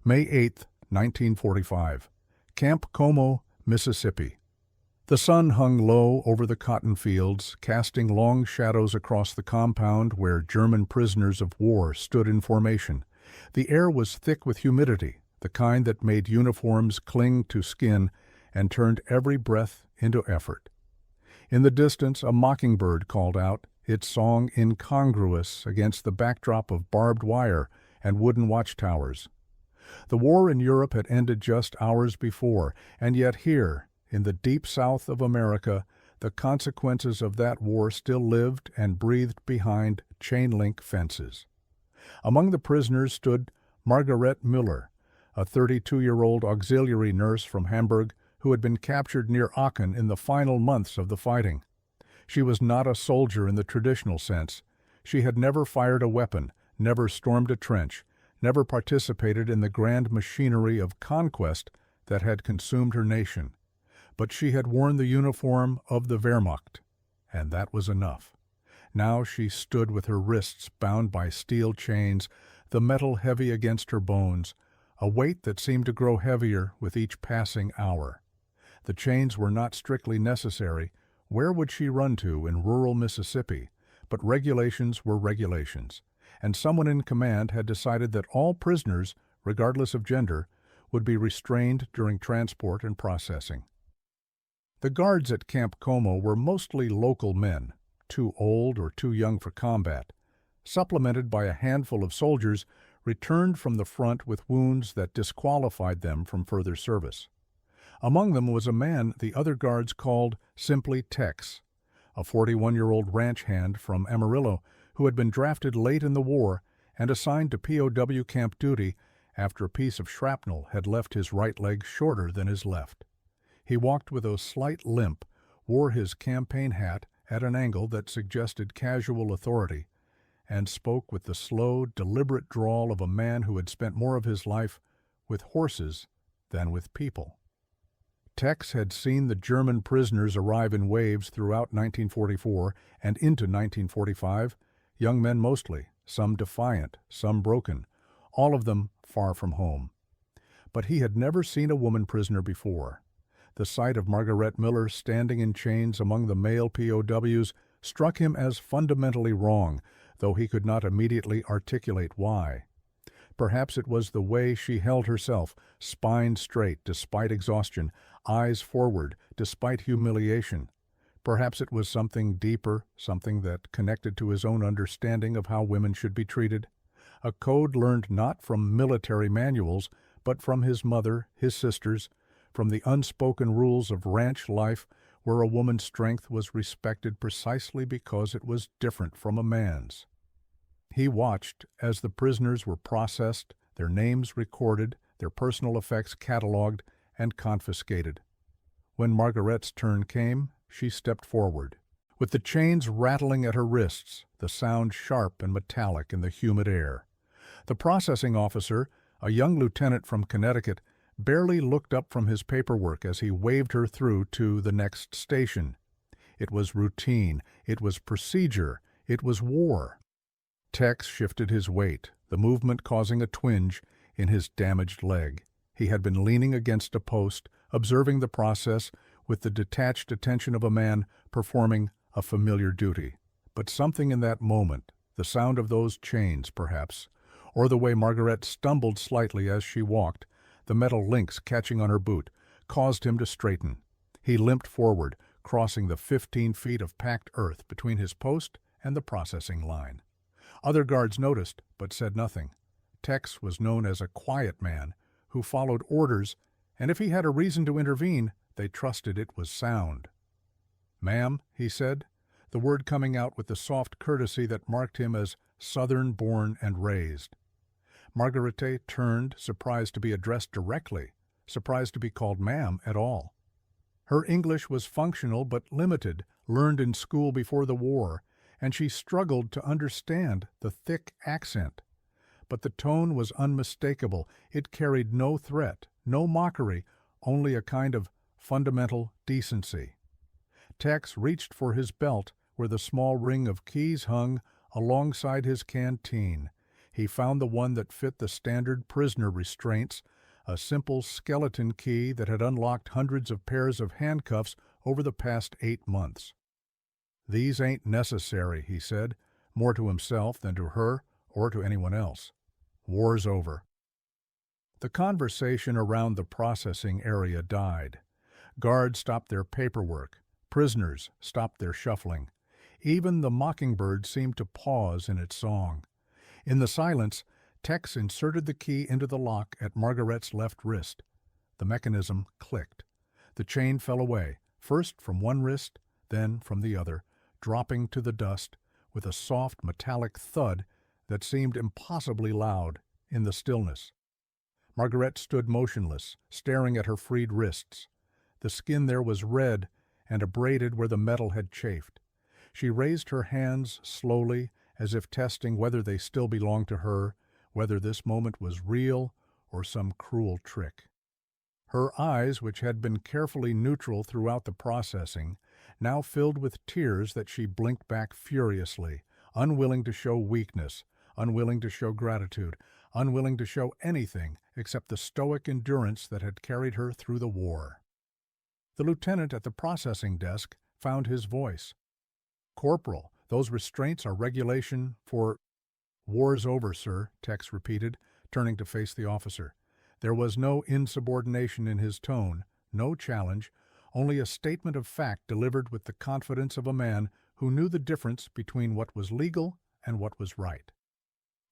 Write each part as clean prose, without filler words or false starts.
May 8, 1945. Camp Como, Mississippi. The sun hung low over the cotton fields, casting long shadows across the compound where German prisoners of war stood in formation. The air was thick with humidity, the kind that made uniforms cling to skin and turned every breath into effort. In the distance, a mockingbird called out, its song incongruous against the backdrop of barbed wire and wooden watchtowers. The war in Europe had ended just hours before, and yet here, in the deep south of America, the consequences of that war still lived and breathed behind chain-link fences. Among the prisoners stood Margaret Miller, a 32-year-old auxiliary nurse from Hamburg who had been captured near Aachen in the final months of the fighting. She was not a soldier in the traditional sense. She had never fired a weapon, never stormed a trench, never participated in the grand machinery of conquest that had consumed her nation. But she had worn the uniform of the Wehrmacht, and that was enough. Now she stood with her wrists bound by steel chains, the metal heavy against her bones, a weight that seemed to grow heavier with each passing hour. The chains were not strictly necessary. Where would she run to in rural Mississippi? But regulations were regulations, and someone in command had decided that all prisoners, regardless of gender, would be restrained during transport and processing. The guards at Camp Como were mostly local men, too old or too young for combat, supplemented by a handful of soldiers returned from the front with wounds that disqualified them from further service. Among them was a man the other guards called simply Tex, a 41-year-old ranch hand from Amarillo who had been drafted late in the war and assigned to POW camp duty after a piece of shrapnel had left his right leg shorter than his left. He walked with a slight limp, wore his campaign hat at an angle that suggested casual authority, and spoke with the slow, deliberate drawl of a man who had spent more of his life with horses than with people. Tex had seen the German prisoners arrive in waves throughout 1944 and into 1945, young men mostly, some defiant, some broken, all of them far from home. But he had never seen a woman prisoner before. The sight of Margaret Miller standing in chains among the male POWs struck him as fundamentally wrong, though he could not immediately articulate why. Perhaps it was the way she held herself, spine straight despite exhaustion, eyes forward despite humiliation. Perhaps it was something deeper, something that connected to his own understanding of how women should be treated. A code learned not from military manuals, but from his mother, his sisters, from the unspoken rules of ranch life where a woman's strength was respected precisely because it was different from a man's. He watched as the prisoners were processed, their names recorded, their personal effects catalogued and confiscated. When Margaret's turn came, she stepped forward. With the chains rattling at her wrists, the sound sharp and metallic in the humid air. The processing officer, a young lieutenant from Connecticut, barely looked up from his paperwork as he waved her through to the next station. It was routine, it was procedure, it was war. Tex shifted his weight, the movement causing a twinge in his damaged leg. He had been leaning against a post, observing the process with the detached attention of a man performing a familiar duty. But something in that moment, the sound of those chains perhaps, or the way Margaret stumbled slightly as she walked, the metal links catching on her boot, caused him to straighten. He limped forward, crossing the 15 feet of packed earth between his post and the processing line. Other guards noticed, but said nothing. Tex was known as a quiet man who followed orders, and if he had a reason to intervene, they trusted it was sound. "Ma'am," he said, the word coming out with the soft courtesy that marked him as Southern-born and raised. Margarete turned, surprised to be addressed directly, surprised to be called ma'am at all. Her English was functional but limited, learned in school before the war, and she struggled to understand the thick accent. But the tone was unmistakable. It carried no threat, no mockery, only a kind of fundamental decency. Tex reached for his belt where the small ring of keys hung alongside his canteen. He found the one that fit the standard prisoner restraints, a simple skeleton key that had unlocked hundreds of pairs of handcuffs over the past 8 months. "These ain't necessary," he said, more to himself than to her or to anyone else. "War's over." The conversation around the processing area died. Guards stopped their paperwork. Prisoners stopped their shuffling. Even the mockingbird seemed to pause in its song. In the silence, Tex inserted the key into the lock at Margaret's left wrist. The mechanism clicked. The chain fell away, first from one wrist, then from the other, dropping to the dust with a soft metallic thud that seemed impossibly loud in the stillness. Margaret stood motionless, staring at her freed wrists. The skin there was red and abraded where the metal had chafed. She raised her hands slowly, as if testing whether they still belonged to her, whether this moment was real or some cruel trick. Her eyes, which had been carefully neutral throughout the processing, now filled with tears that she blinked back furiously, unwilling to show weakness, unwilling to show gratitude, unwilling to show anything except the stoic endurance that had carried her through the war. The lieutenant at the processing desk found his voice. "Corporal, those restraints are regulation for—" "War's over, sir," Tex repeated, turning to face the officer. There was no insubordination in his tone, no challenge, only a statement of fact delivered with the confidence of a man who knew the difference between what was legal and what was right.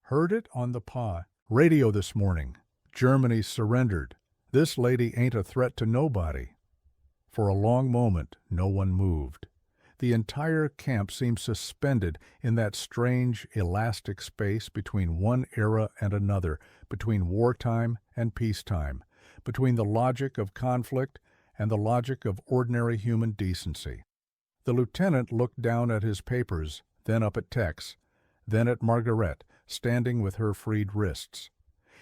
"Heard it on the POW radio this morning. Germany surrendered. This lady ain't a threat to nobody." For a long moment, no one moved. The entire camp seemed suspended in that strange, elastic space between one era and another, between wartime and peacetime, between the logic of conflict and the logic of ordinary human decency. The lieutenant looked down at his papers, then up at Tex, then at Margaret, standing with her freed wrists.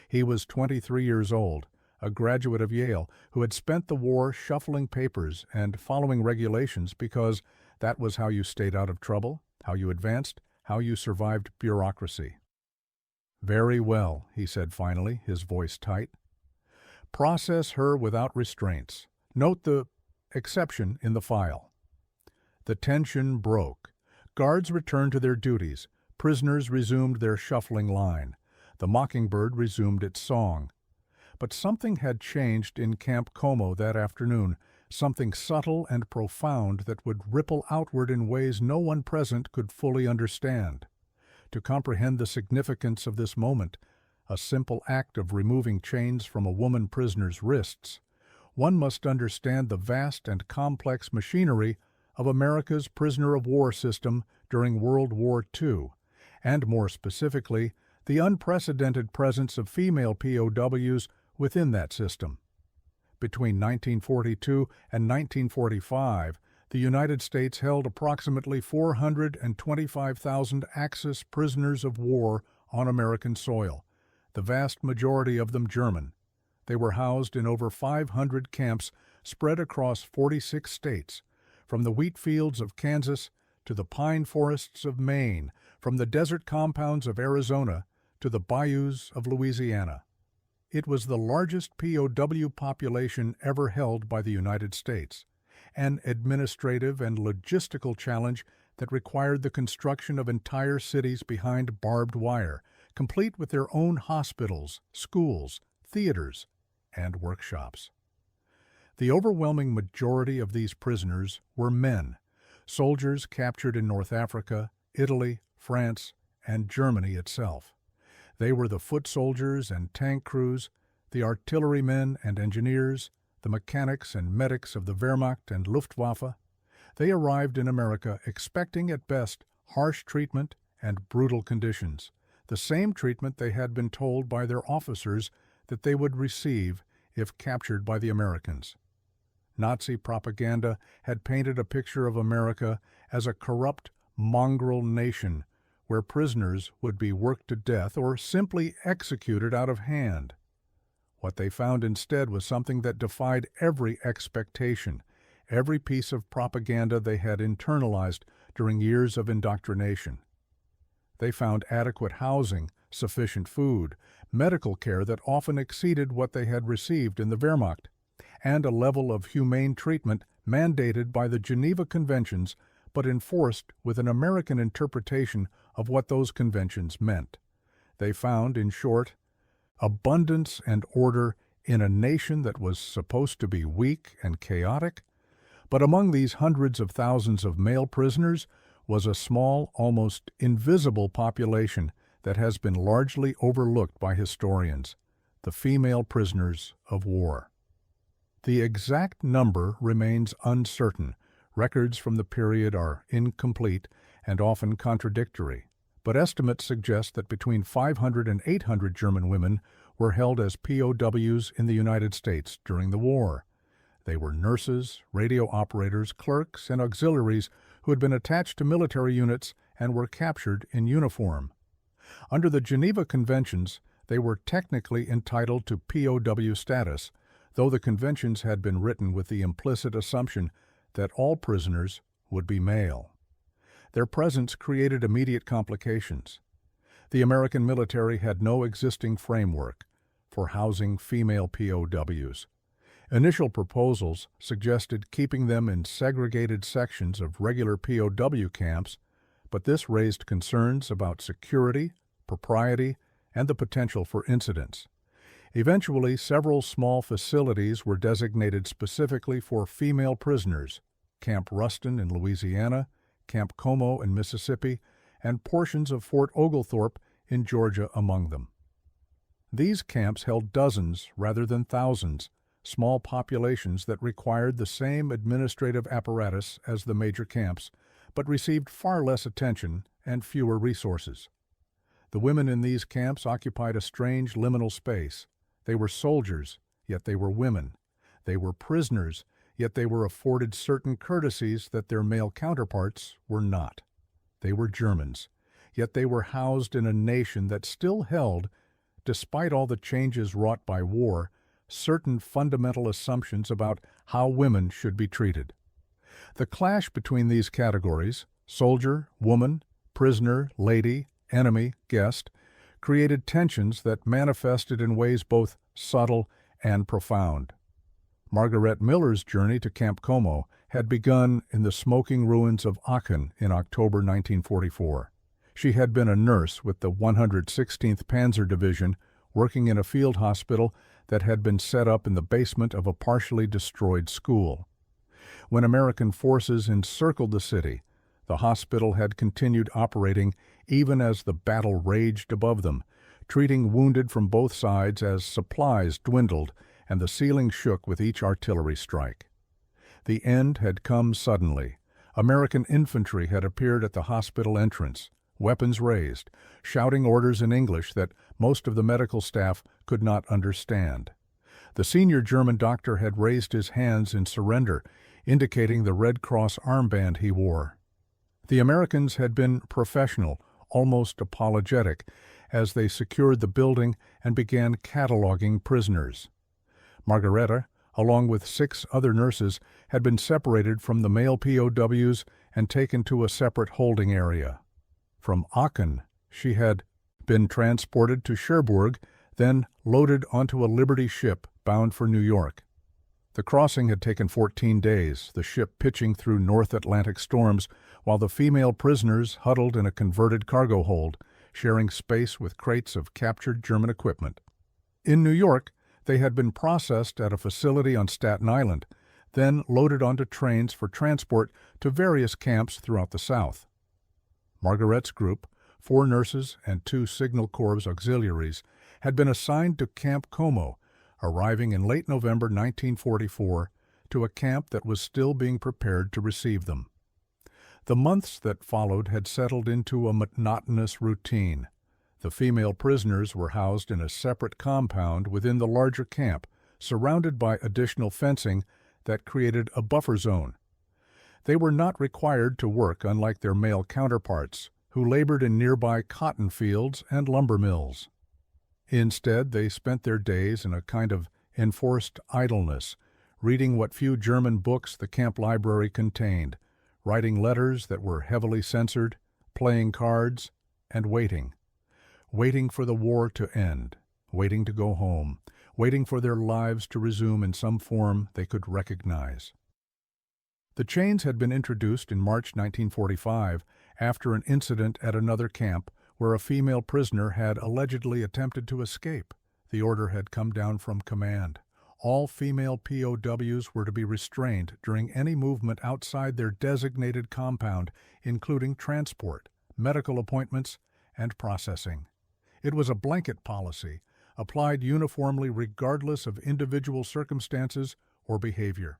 He was 23 years old, a graduate of Yale, who had spent the war shuffling papers and following regulations because that was how you stayed out of trouble, how you advanced, how you survived bureaucracy. "Very well," he said finally, his voice tight. "Process her without restraints. Note the exception in the file." The tension broke. Guards returned to their duties. Prisoners resumed their shuffling line. The mockingbird resumed its song. But something had changed in Camp Como that afternoon, something subtle and profound that would ripple outward in ways no one present could fully understand. To comprehend the significance of this moment, a simple act of removing chains from a woman prisoner's wrists, one must understand the vast and complex machinery of America's prisoner-of-war system during World War II, and more specifically, the unprecedented presence of female POWs within that system. Between 1942 and 1945, the United States held approximately 425,000 Axis prisoners of war on American soil, the vast majority of them German. They were housed in over 500 camps spread across 46 states, from the wheat fields of Kansas to the pine forests of Maine, from the desert compounds of Arizona to the bayous of Louisiana. It was the largest POW population ever held by the United States, an administrative and logistical challenge that required the construction of entire cities behind barbed wire, complete with their own hospitals, schools, theaters, and workshops. The overwhelming majority of these prisoners were men, soldiers captured in North Africa, Italy, France, and Germany itself. They were the foot soldiers and tank crews, the artillerymen and engineers, the mechanics and medics of the Wehrmacht and Luftwaffe. They arrived in America expecting at best harsh treatment and brutal conditions, the same treatment they had been told by their officers that they would receive if captured by the Americans. Nazi propaganda had painted a picture of America as a corrupt, mongrel nation where prisoners would be worked to death or simply executed out of hand. What they found instead was something that defied every expectation, every piece of propaganda they had internalized during years of indoctrination. They found adequate housing, sufficient food, medical care that often exceeded what they had received in the Wehrmacht, and a level of humane treatment mandated by the Geneva Conventions but enforced with an American interpretation of what those conventions meant. They found, in short, abundance and order in a nation that was supposed to be weak and chaotic. But among these hundreds of thousands of male prisoners was a small, almost invisible population that has been largely overlooked by historians, the female prisoners of war. The exact number remains uncertain. Records from the period are incomplete and often contradictory, but estimates suggest that between 500 and 800 German women were held as POWs in the United States during the war. They were nurses, radio operators, clerks, and auxiliaries who had been attached to military units and were captured in uniform. Under the Geneva Conventions, they were technically entitled to POW status, though the conventions had been written with the implicit assumption that all prisoners would be male. Their presence created immediate complications. The American military had no existing framework for housing female POWs. Initial proposals suggested keeping them in segregated sections of regular POW camps, but this raised concerns about security, propriety, and the potential for incidents. Eventually, several small facilities were designated specifically for female prisoners: Camp Ruston in Louisiana, Camp Como in Mississippi, and portions of Fort Oglethorpe in Georgia among them. These camps held dozens rather than thousands, small populations that required the same administrative apparatus as the major camps, but received far less attention and fewer resources. The women in these camps occupied a strange liminal space. They were soldiers, yet they were women. They were prisoners, yet they were afforded certain courtesies that their male counterparts were not. They were Germans, yet they were housed in a nation that still held, despite all the changes wrought by war, certain fundamental assumptions about how women should be treated. The clash between these categories, soldier, woman, prisoner, lady, enemy, guest, created tensions that manifested in ways both subtle and profound. Margaret Miller's journey to Camp Como had begun in the smoking ruins of Aachen in October 1944. She had been a nurse with the 116th Panzer Division, working in a field hospital that had been set up in the basement of a partially destroyed school. When American forces encircled the city, the hospital had continued operating even as the battle raged above them, treating wounded from both sides as supplies dwindled and the ceiling shook with each artillery strike. The end had come suddenly. American infantry had appeared at the hospital entrance, weapons raised, shouting orders in English that most of the medical staff could not understand. The senior German doctor had raised his hands in surrender, indicating the Red Cross armband he wore. The Americans had been professional, almost apologetic, as they secured the building and began cataloging prisoners. Margareta, along with 6 other nurses, had been separated from the male POWs and taken to a separate holding area. From Aachen, she had been transported to Cherbourg, then loaded onto a Liberty ship bound for New York. The crossing had taken 14 days, the ship pitching through North Atlantic storms, while the female prisoners huddled in a converted cargo hold, sharing space with crates of captured German equipment. In New York, they had been processed at a facility on Staten Island, then loaded onto trains for transport to various camps throughout the South. Margaret's group, 4 nurses and 2 Signal Corps auxiliaries, had been assigned to Camp Como, arriving in late November 1944 to a camp that was still being prepared to receive them. The months that followed had settled into a monotonous routine. The female prisoners were housed in a separate compound within the larger camp, surrounded by additional fencing that created a buffer zone. They were not required to work, unlike their male counterparts, who labored in nearby cotton fields and lumber mills. Instead, they spent their days in a kind of enforced idleness, reading what few German books the camp library contained, writing letters that were heavily censored, playing cards, and waiting. waiting for the war to end, waiting to go home, waiting for their lives to resume in some form they could recognize. The chains had been introduced in March 1945 after an incident at another camp where a female prisoner had allegedly attempted to escape. The order had come down from command. All female POWs were to be restrained during any movement outside their designated compound, including transport, medical appointments, and processing. It was a blanket policy, applied uniformly regardless of individual circumstances or behavior.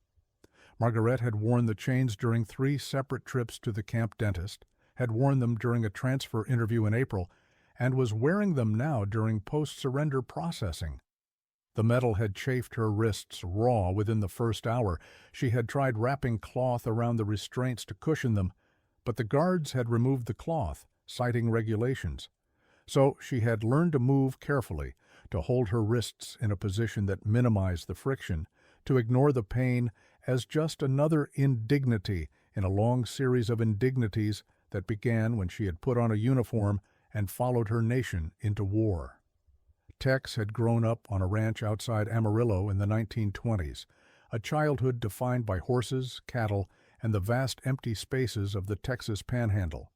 Margaret had worn the chains during 3 separate trips to the camp dentist, had worn them during a transfer interview in April, and was wearing them now during post-surrender processing. The metal had chafed her wrists raw within the first hour. She had tried wrapping cloth around the restraints to cushion them, but the guards had removed the cloth, citing regulations. So she had learned to move carefully, to hold her wrists in a position that minimized the friction, to ignore the pain as just another indignity in a long series of indignities that began when she had put on a uniform and followed her nation into war. Tex had grown up on a ranch outside Amarillo in the 1920s, a childhood defined by horses, cattle, and the vast empty spaces of the Texas Panhandle.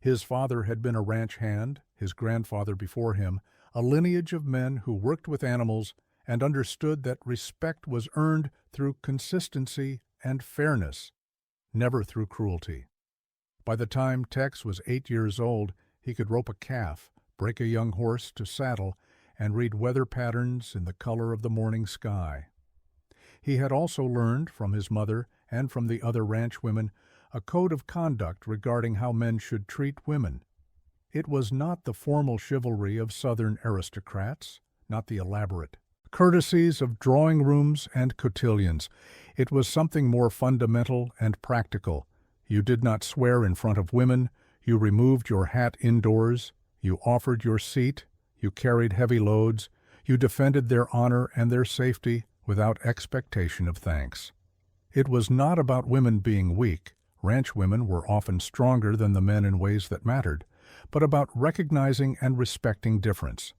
His father had been a ranch hand, his grandfather before him, a lineage of men who worked with animals and understood that respect was earned through consistency and fairness, never through cruelty. By the time Tex was 8 years old, he could rope a calf, break a young horse to saddle, and read weather patterns in the color of the morning sky. He had also learned from his mother and from the other ranch women a code of conduct regarding how men should treat women. It was not the formal chivalry of Southern aristocrats, not the elaborate courtesies of drawing rooms and cotillions. It was something more fundamental and practical. You did not swear in front of women, you removed your hat indoors, you offered your seat, you carried heavy loads, you defended their honor and their safety without expectation of thanks. It was not about women being weak. Ranch women were often stronger than the men in ways that mattered, but about recognizing and respecting difference.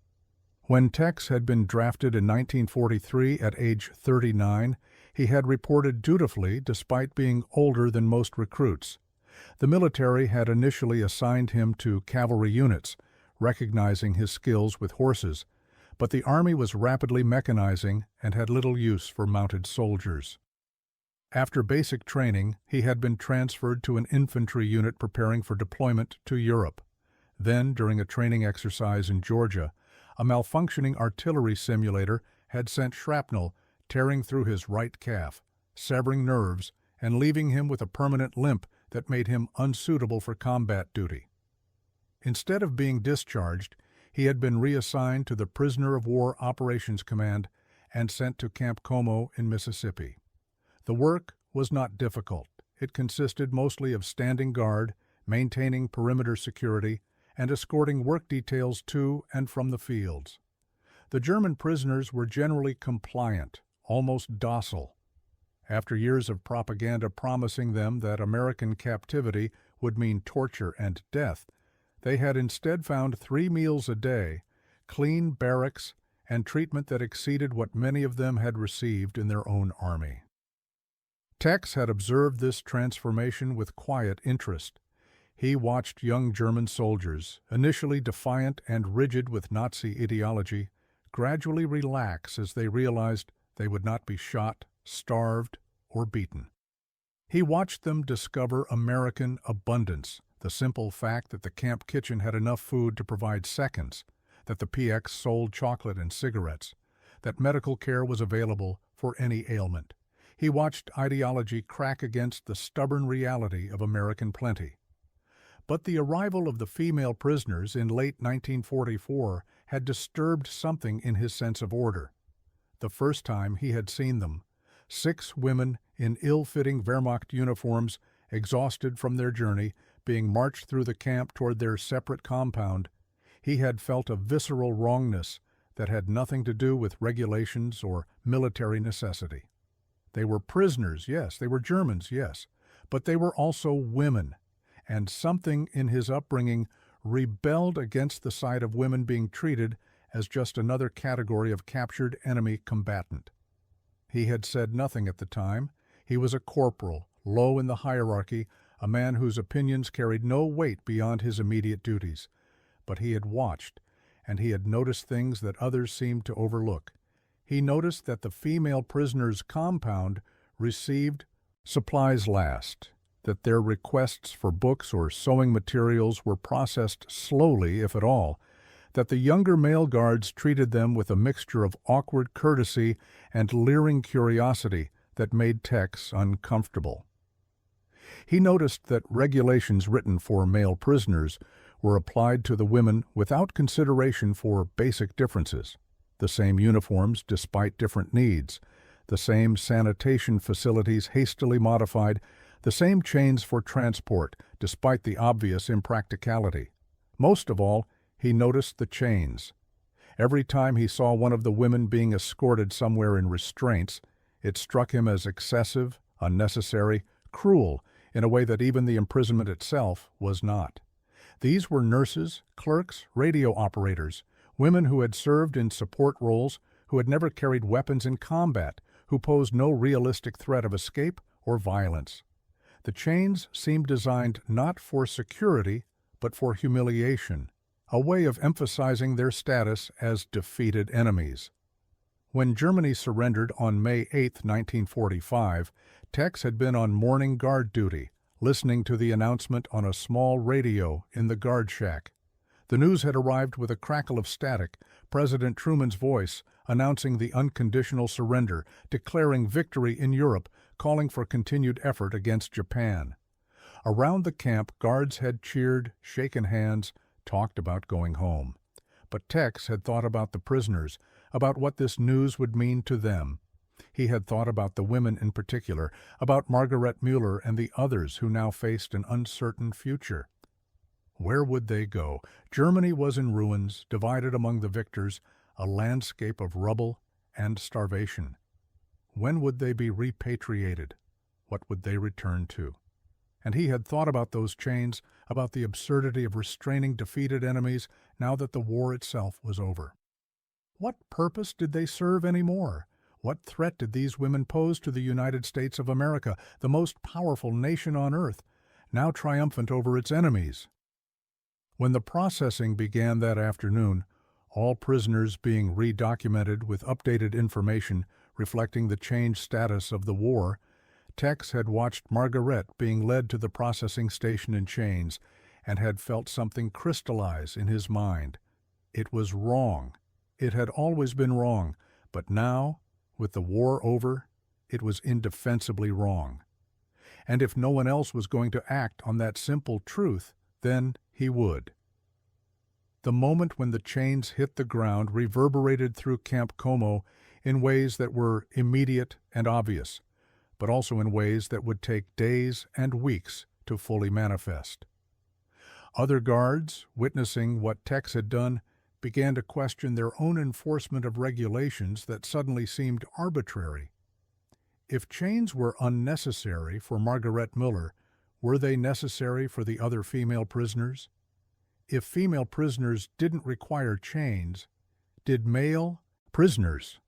When Tex had been drafted in 1943 at age 39, he had reported dutifully despite being older than most recruits. The military had initially assigned him to cavalry units, recognizing his skills with horses, but the Army was rapidly mechanizing and had little use for mounted soldiers. After basic training, he had been transferred to an infantry unit preparing for deployment to Europe. Then, during a training exercise in Georgia, a malfunctioning artillery simulator had sent shrapnel tearing through his right calf, severing nerves, and leaving him with a permanent limp that made him unsuitable for combat duty. Instead of being discharged, he had been reassigned to the Prisoner of War Operations Command and sent to Camp Como in Mississippi. The work was not difficult. It consisted mostly of standing guard, maintaining perimeter security, and escorting work details to and from the fields. The German prisoners were generally compliant, almost docile. After years of propaganda promising them that American captivity would mean torture and death, they had instead found 3 meals a day, clean barracks, and treatment that exceeded what many of them had received in their own army. Tex had observed this transformation with quiet interest. He watched young German soldiers, initially defiant and rigid with Nazi ideology, gradually relax as they realized they would not be shot, starved, or beaten. He watched them discover American abundance, the simple fact that the camp kitchen had enough food to provide seconds, that the PX sold chocolate and cigarettes, that medical care was available for any ailment. He watched ideology crack against the stubborn reality of American plenty. But the arrival of the female prisoners in late 1944 had disturbed something in his sense of order. The first time he had seen them, 6 women in ill-fitting Wehrmacht uniforms, exhausted from their journey, being marched through the camp toward their separate compound, he had felt a visceral wrongness that had nothing to do with regulations or military necessity. They were prisoners, yes, they were Germans, yes, but they were also women, and something in his upbringing rebelled against the sight of women being treated as just another category of captured enemy combatant. He had said nothing at the time. He was a corporal, low in the hierarchy, a man whose opinions carried no weight beyond his immediate duties. But he had watched, and he had noticed things that others seemed to overlook. He noticed that the female prisoners' compound received supplies last, that their requests for books or sewing materials were processed slowly, if at all, that the younger male guards treated them with a mixture of awkward courtesy and leering curiosity that made Tex uncomfortable. He noticed that regulations written for male prisoners were applied to the women without consideration for basic differences: the same uniforms despite different needs, the same sanitation facilities hastily modified, the same chains for transport despite the obvious impracticality. Most of all, he noticed the chains. Every time he saw one of the women being escorted somewhere in restraints, it struck him as excessive, unnecessary, cruel, in a way that even the imprisonment itself was not. These were nurses, clerks, radio operators, women who had served in support roles, who had never carried weapons in combat, who posed no realistic threat of escape or violence. The chains seemed designed not for security, but for humiliation, a way of emphasizing their status as defeated enemies. When Germany surrendered on May 8, 1945, Tex had been on morning guard duty, listening to the announcement on a small radio in the guard shack. The news had arrived with a crackle of static, President Truman's voice announcing the unconditional surrender, declaring victory in Europe, calling for continued effort against Japan. Around the camp, guards had cheered, shaken hands, talked about going home. But Tex had thought about the prisoners, about what this news would mean to them. He had thought about the women in particular, about Margaret Mueller and the others who now faced an uncertain future. Where would they go? Germany was in ruins, divided among the victors, a landscape of rubble and starvation. When would they be repatriated? What would they return to? And he had thought about those chains, about the absurdity of restraining defeated enemies now that the war itself was over. What purpose did they serve anymore? What threat did these women pose to the United States of America, the most powerful nation on earth, now triumphant over its enemies? When the processing began that afternoon, all prisoners being redocumented with updated information reflecting the changed status of the war, Tex had watched Margaret being led to the processing station in chains and had felt something crystallize in his mind. It was wrong. It had always been wrong, but now, with the war over, it was indefensibly wrong. And if no one else was going to act on that simple truth, then he would. The moment when the chains hit the ground reverberated through Camp Como in ways that were immediate and obvious, but also in ways that would take days and weeks to fully manifest. Other guards, witnessing what Tex had done, began to question their own enforcement of regulations that suddenly seemed arbitrary. If chains were unnecessary for Margaret Mueller, were they necessary for the other female prisoners? If female prisoners didn't require chains, did male prisoners?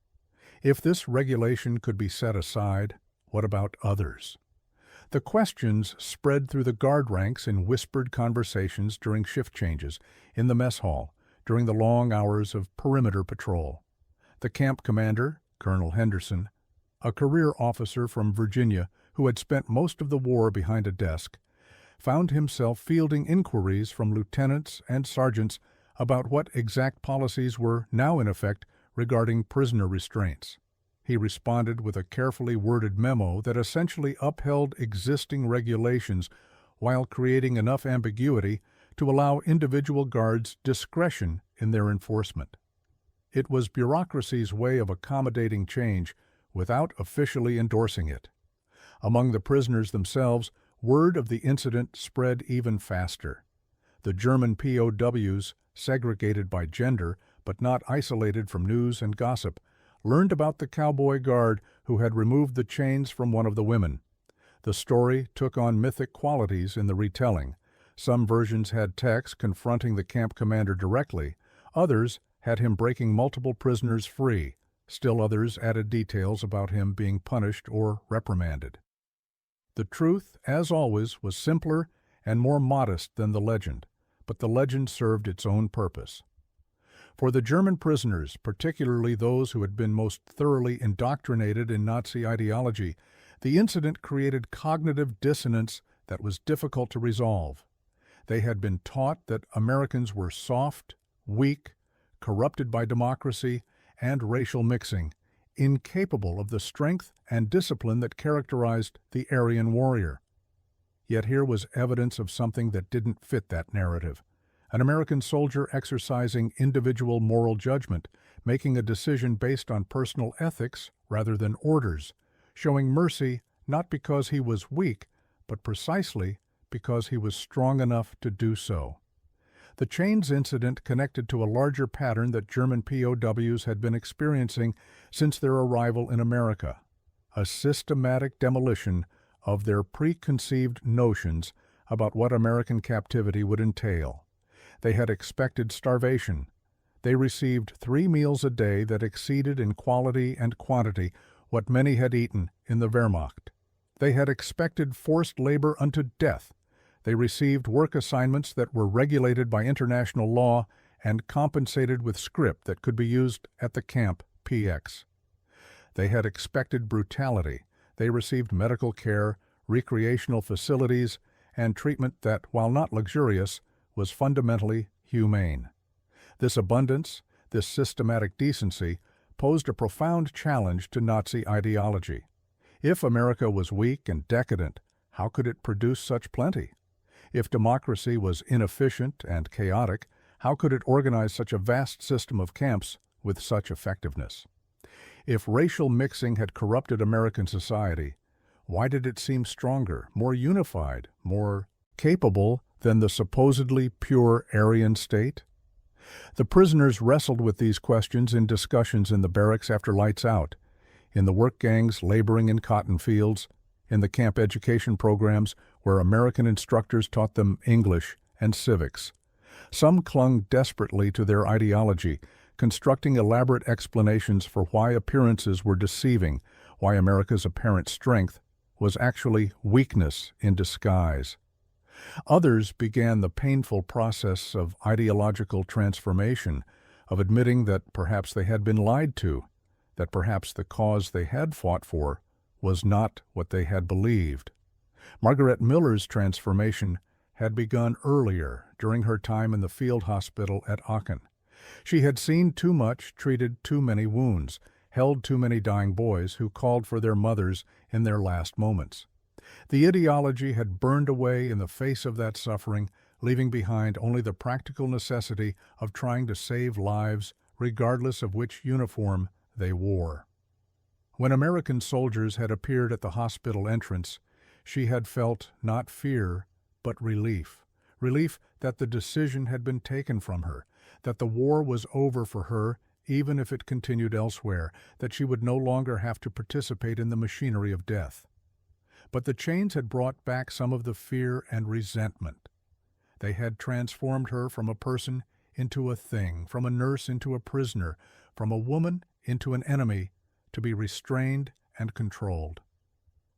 If this regulation could be set aside, what about others? The questions spread through the guard ranks in whispered conversations during shift changes, in the mess hall, during the long hours of perimeter patrol. The camp commander, Colonel Henderson, a career officer from Virginia who had spent most of the war behind a desk, found himself fielding inquiries from lieutenants and sergeants about what exact policies were now in effect regarding prisoner restraints. He responded with a carefully worded memo that essentially upheld existing regulations while creating enough ambiguity to allow individual guards discretion in their enforcement. It was bureaucracy's way of accommodating change without officially endorsing it. Among the prisoners themselves, word of the incident spread even faster. The German POWs, segregated by gender but not isolated from news and gossip, learned about the cowboy guard who had removed the chains from one of the women. The story took on mythic qualities in the retelling. Some versions had Tex confronting the camp commander directly, others had him breaking multiple prisoners free, still others added details about him being punished or reprimanded. The truth, as always, was simpler and more modest than the legend, but the legend served its own purpose. For the German prisoners, particularly those who had been most thoroughly indoctrinated in Nazi ideology, the incident created cognitive dissonance that was difficult to resolve. They had been taught that Americans were soft, weak, corrupted by democracy and racial mixing, incapable of the strength and discipline that characterized the Aryan warrior. Yet here was evidence of something that didn't fit that narrative. An American soldier exercising individual moral judgment, making a decision based on personal ethics rather than orders, showing mercy not because he was weak, but precisely because he was strong enough to do so. The chains incident connected to a larger pattern that German POWs had been experiencing since their arrival in America, a systematic demolition of their preconceived notions about what American captivity would entail. They had expected starvation. They received 3 meals a day that exceeded in quality and quantity what many had eaten in the Wehrmacht. They had expected forced labor unto death. They received work assignments that were regulated by international law and compensated with scrip that could be used at the camp PX. They had expected brutality. They received medical care, recreational facilities, and treatment that, while not luxurious, was fundamentally humane. This abundance, this systematic decency, posed a profound challenge to Nazi ideology. If America was weak and decadent, how could it produce such plenty? If democracy was inefficient and chaotic, how could it organize such a vast system of camps with such effectiveness? If racial mixing had corrupted American society, why did it seem stronger, more unified, more capable than the supposedly pure Aryan state? The prisoners wrestled with these questions in discussions in the barracks after lights out, in the work gangs laboring in cotton fields, in the camp education programs where American instructors taught them English and civics. Some clung desperately to their ideology, constructing elaborate explanations for why appearances were deceiving, why America's apparent strength was actually weakness in disguise. Others began the painful process of ideological transformation, of admitting that perhaps they had been lied to, that perhaps the cause they had fought for was not what they had believed. Margaret Miller's transformation had begun earlier, during her time in the field hospital at Aachen. She had seen too much, treated too many wounds, held too many dying boys who called for their mothers in their last moments. The ideology had burned away in the face of that suffering, leaving behind only the practical necessity of trying to save lives, regardless of which uniform they wore. When American soldiers had appeared at the hospital entrance, she had felt not fear, but relief. Relief that the decision had been taken from her, that the war was over for her, even if it continued elsewhere, that she would no longer have to participate in the machinery of death. But the chains had brought back some of the fear and resentment. They had transformed her from a person into a thing, from a nurse into a prisoner, from a woman into an enemy, to be restrained and controlled.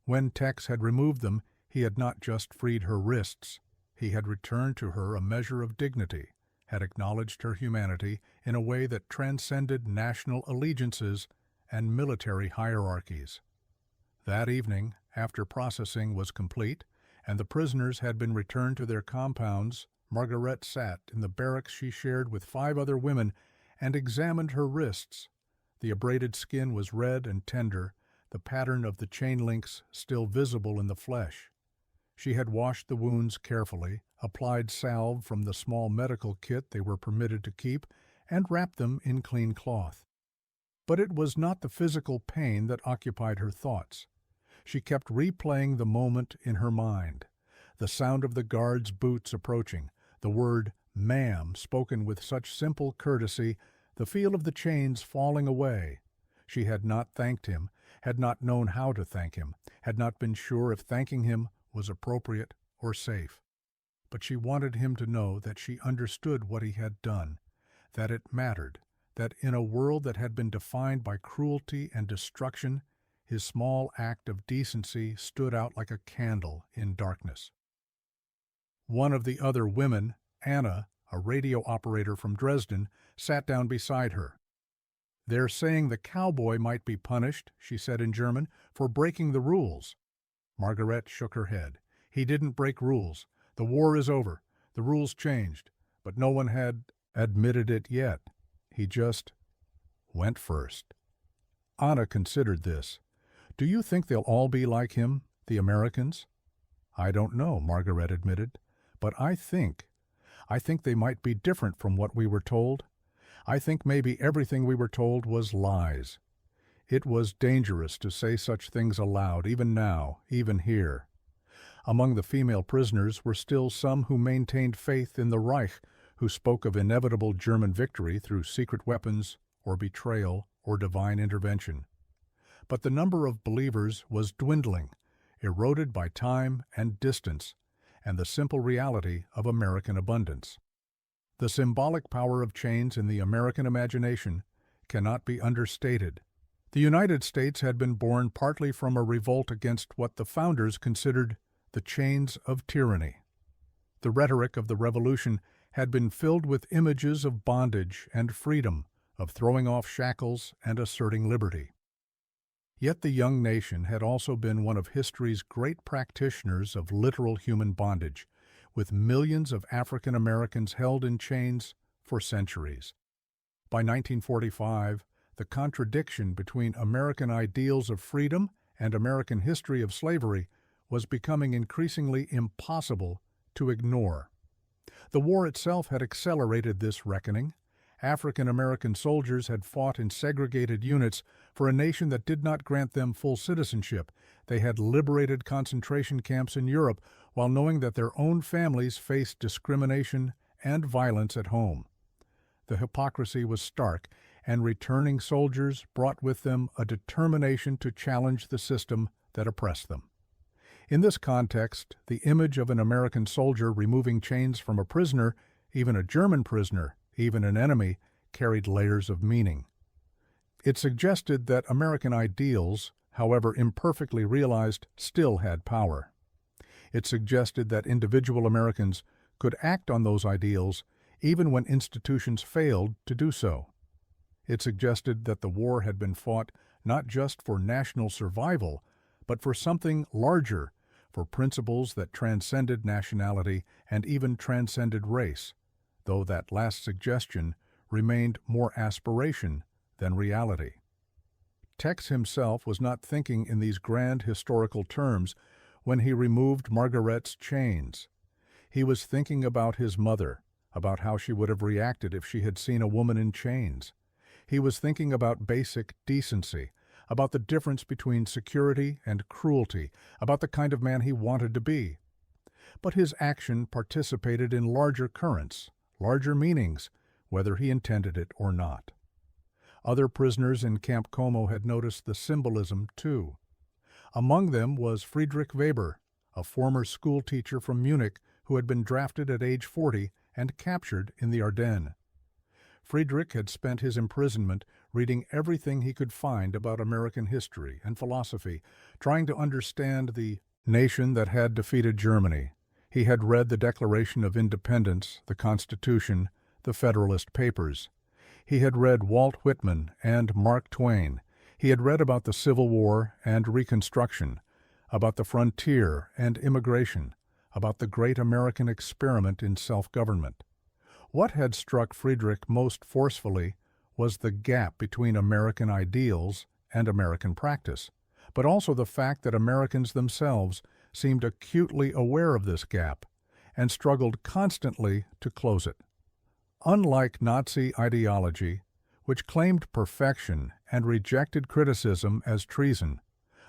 When Tex had removed them, he had not just freed her wrists. He had returned to her a measure of dignity, had acknowledged her humanity in a way that transcended national allegiances and military hierarchies. That evening, after processing was complete, and the prisoners had been returned to their compounds, Margaret sat in the barracks she shared with 5 other women and examined her wrists. The abraded skin was red and tender, the pattern of the chain links still visible in the flesh. She had washed the wounds carefully, applied salve from the small medical kit they were permitted to keep, and wrapped them in clean cloth. But it was not the physical pain that occupied her thoughts. She kept replaying the moment in her mind, the sound of the guard's boots approaching, the word "ma'am" spoken with such simple courtesy, the feel of the chains falling away. She had not thanked him, had not known how to thank him, had not been sure if thanking him was appropriate or safe. but she wanted him to know that she understood what he had done, that it mattered, that in a world that had been defined by cruelty and destruction, his small act of decency stood out like a candle in darkness. One of the other women, Anna, a radio operator from Dresden, sat down beside her. "They're saying the cowboy might be punished," she said in German, "for breaking the rules." Margaret shook her head. "He didn't break rules. The war is over. The rules changed, but no one had admitted it yet. He just went first." Anna considered this. "Do you think they'll all be like him, the Americans?" "I don't know," Margaret admitted, "but I think they might be different from what we were told. I think maybe everything we were told was lies. It was dangerous to say such things aloud, even now, even here." Among the female prisoners were still some who maintained faith in the Reich, who spoke of inevitable German victory through secret weapons or betrayal or divine intervention. But the number of believers was dwindling, eroded by time and distance, and the simple reality of American abundance. The symbolic power of chains in the American imagination cannot be understated. The United States had been born partly from a revolt against what the founders considered the chains of tyranny. The rhetoric of the Revolution had been filled with images of bondage and freedom, of throwing off shackles and asserting liberty. Yet the young nation had also been one of history's great practitioners of literal human bondage, with millions of African Americans held in chains for centuries. By 1945, the contradiction between American ideals of freedom and American history of slavery was becoming increasingly impossible to ignore. The war itself had accelerated this reckoning. African American soldiers had fought in segregated units for a nation that did not grant them full citizenship. They had liberated concentration camps in Europe while knowing that their own families faced discrimination and violence at home. The hypocrisy was stark, and returning soldiers brought with them a determination to challenge the system that oppressed them. In this context, the image of an American soldier removing chains from a prisoner, even a German prisoner, even an enemy, carried layers of meaning. It suggested that American ideals, however imperfectly realized, still had power. It suggested that individual Americans could act on those ideals even when institutions failed to do so. It suggested that the war had been fought not just for national survival, but for something larger, for principles that transcended nationality and even transcended race, though that last suggestion remained more aspiration than reality. Tex himself was not thinking in these grand historical terms when he removed Margaret's chains. He was thinking about his mother, about how she would have reacted if she had seen a woman in chains. He was thinking about basic decency, about the difference between security and cruelty, about the kind of man he wanted to be. But his action participated in larger currents, larger meanings, whether he intended it or not. Other prisoners in Camp Como had noticed the symbolism, too. Among them was Friedrich Weber, a former school teacher from Munich who had been drafted at age 40 and captured in the Ardennes. Friedrich had spent his imprisonment reading everything he could find about American history and philosophy, trying to understand the nation that had defeated Germany. He had read the Declaration of Independence, the Constitution, the Federalist Papers. He had read Walt Whitman and Mark Twain. He had read about the Civil War and Reconstruction, about the frontier and immigration, about the great American experiment in self-government. What had struck Friedrich most forcefully was the gap between American ideals and American practice, but also the fact that Americans themselves seemed acutely aware of this gap and struggled constantly to close it. Unlike Nazi ideology, which claimed perfection and rejected criticism as treason,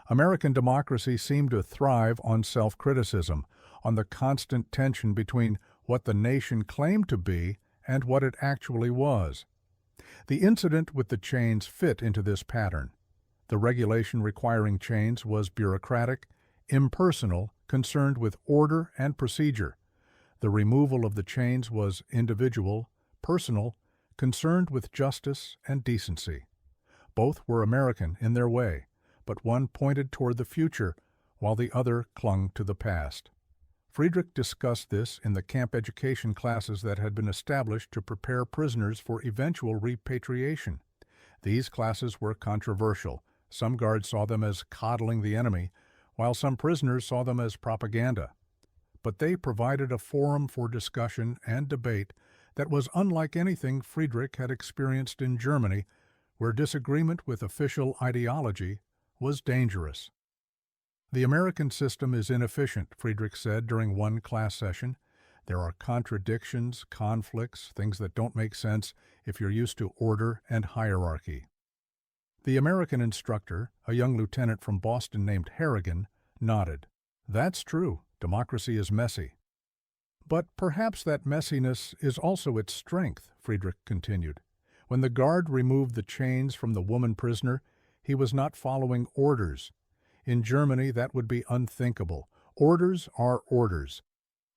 American democracy seemed to thrive on self-criticism, on the constant tension between what the nation claimed to be and what it actually was. The incident with the chains fit into this pattern. The regulation requiring chains was bureaucratic, impersonal, concerned with order and procedure. The removal of the chains was individual, personal, concerned with justice and decency. Both were American in their way, but one pointed toward the future while the other clung to the past. Friedrich discussed this in the camp education classes that had been established to prepare prisoners for eventual repatriation. These classes were controversial. Some guards saw them as coddling the enemy, while some prisoners saw them as propaganda. But they provided a forum for discussion and debate that was unlike anything Friedrich had experienced in Germany, where disagreement with official ideology was dangerous. The American system is inefficient, Friedrich said during one class session. There are contradictions, conflicts, things that don't make sense if you're used to order and hierarchy. The American instructor, a young lieutenant from Boston named Harrigan, nodded. That's true. Democracy is messy. But perhaps that messiness is also its strength, Friedrich continued. When the guard removed the chains from the woman prisoner, he was not following orders. In Germany, that would be unthinkable. Orders are orders.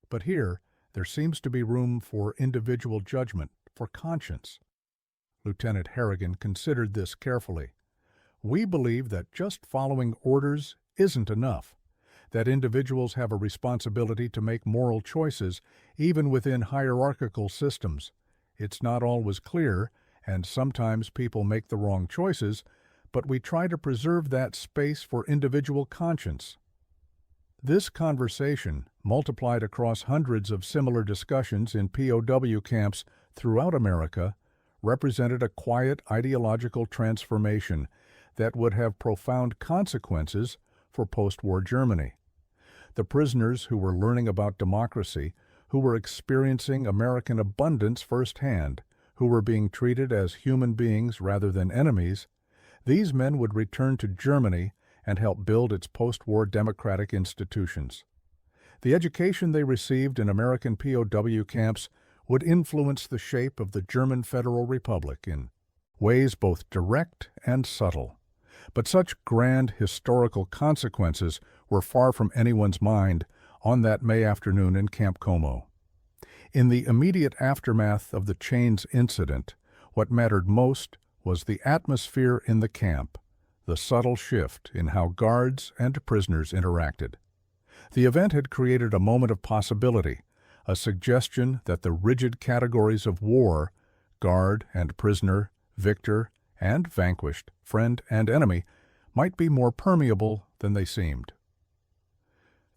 But here, there seems to be room for individual judgment, for conscience. Lieutenant Harrigan considered this carefully. We believe that just following orders isn't enough, that individuals have a responsibility to make moral choices, even within hierarchical systems. It's not always clear, and sometimes people make the wrong choices, but we try to preserve that space for individual conscience. This conversation, multiplied across hundreds of similar discussions in POW camps throughout America, represented a quiet ideological transformation that would have profound consequences for post-war Germany. The prisoners who were learning about democracy, who were experiencing American abundance firsthand, who were being treated as human beings rather than enemies, these men would return to Germany and help build its post-war democratic institutions. The education they received in American POW camps would influence the shape of the German Federal Republic in ways both direct and subtle. But such grand historical consequences were far from anyone's mind on that May afternoon in Camp Como. In the immediate aftermath of the chains incident, what mattered most was the atmosphere in the camp, the subtle shift in how guards and prisoners interacted. The event had created a moment of possibility, a suggestion that the rigid categories of war, guard and prisoner, victor and vanquished, friend and enemy, might be more permeable than they seemed.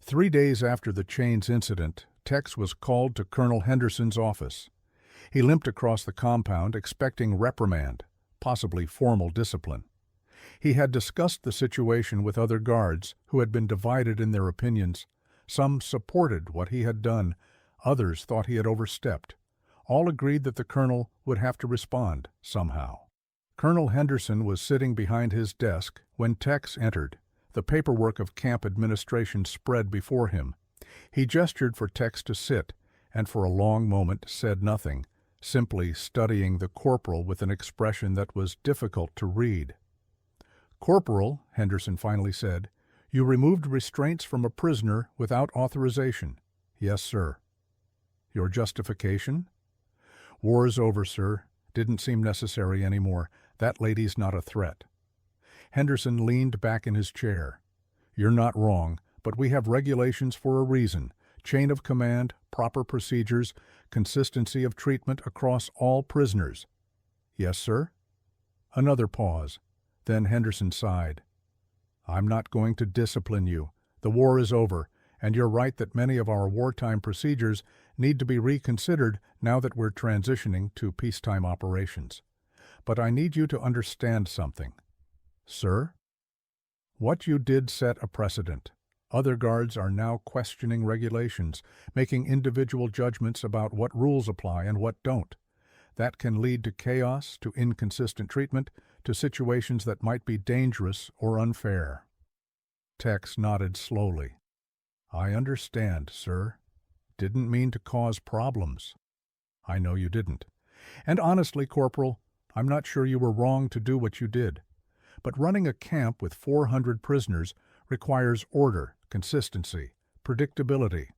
3 days after the chains incident, Tex was called to Colonel Henderson's office. He limped across the compound, expecting reprimand, possibly formal discipline. He had discussed the situation with other guards who had been divided in their opinions. Some supported what he had done, others thought he had overstepped. All agreed that the colonel would have to respond somehow. Colonel Henderson was sitting behind his desk when Tex entered. The paperwork of camp administration spread before him. He gestured for Tex to sit, and for a long moment said nothing, simply studying the corporal with an expression that was difficult to read. "Corporal," Henderson finally said, "you removed restraints from a prisoner without authorization." "Yes, sir." "Your justification?" "War's over, sir. Didn't seem necessary anymore. That lady's not a threat." Henderson leaned back in his chair. "You're not wrong, but we have regulations for a reason. Chain of command, proper procedures, consistency of treatment across all prisoners." "Yes, sir." Another pause. Then Henderson sighed. "I'm not going to discipline you. The war is over, and you're right that many of our wartime procedures need to be reconsidered now that we're transitioning to peacetime operations. But I need you to understand something." "Sir?" "What you did set a precedent. Other guards are now questioning regulations, making individual judgments about what rules apply and what don't. That can lead to chaos, to inconsistent treatment, to situations that might be dangerous or unfair." Tex nodded slowly. "I understand, sir. Didn't mean to cause problems." "I know you didn't. And honestly, Corporal, I'm not sure you were wrong to do what you did. But running a camp with 400 prisoners requires order, consistency, predictability.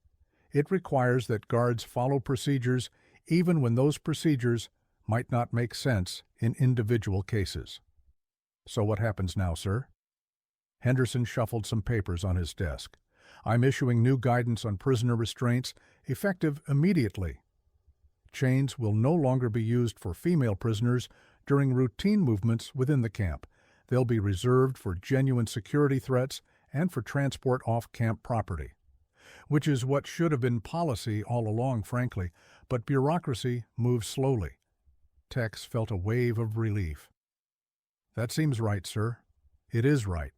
It requires that guards follow procedures even when those procedures might not make sense in individual cases. So what happens now, sir? Henderson shuffled some papers on his desk. I'm issuing new guidance on prisoner restraints, effective immediately. Chains will no longer be used for female prisoners during routine movements within the camp. They'll be reserved for genuine security threats and for transport off camp property. Which is what should have been policy all along, frankly, but bureaucracy moves slowly. Tex felt a wave of relief. That seems right, sir. It is right.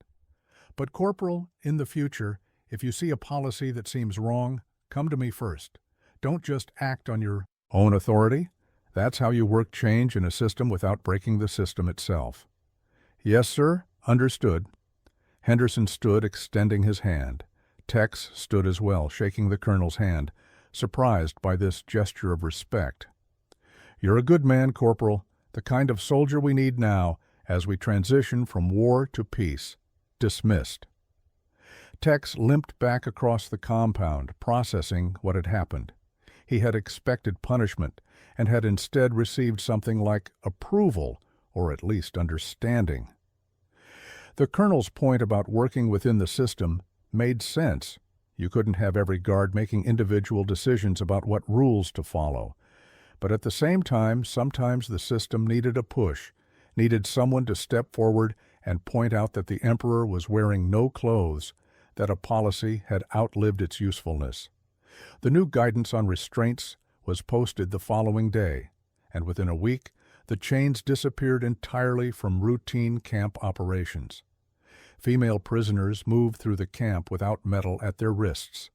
But, Corporal, in the future, if you see a policy that seems wrong, come to me first. Don't just act on your own authority. That's how you work change in a system without breaking the system itself. Yes, sir. Understood. Henderson stood, extending his hand. Tex stood as well, shaking the colonel's hand, surprised by this gesture of respect. You're a good man, Corporal, the kind of soldier we need now as we transition from war to peace. Dismissed. Tex limped back across the compound, processing what had happened. He had expected punishment and had instead received something like approval, or at least understanding. The colonel's point about working within the system made sense. You couldn't have every guard making individual decisions about what rules to follow. But at the same time, sometimes the system needed a push, needed someone to step forward and point out that the emperor was wearing no clothes, that a policy had outlived its usefulness. The new guidance on restraints was posted the following day, and within a week, the chains disappeared entirely from routine camp operations. Female prisoners moved through the camp without metal at their wrists,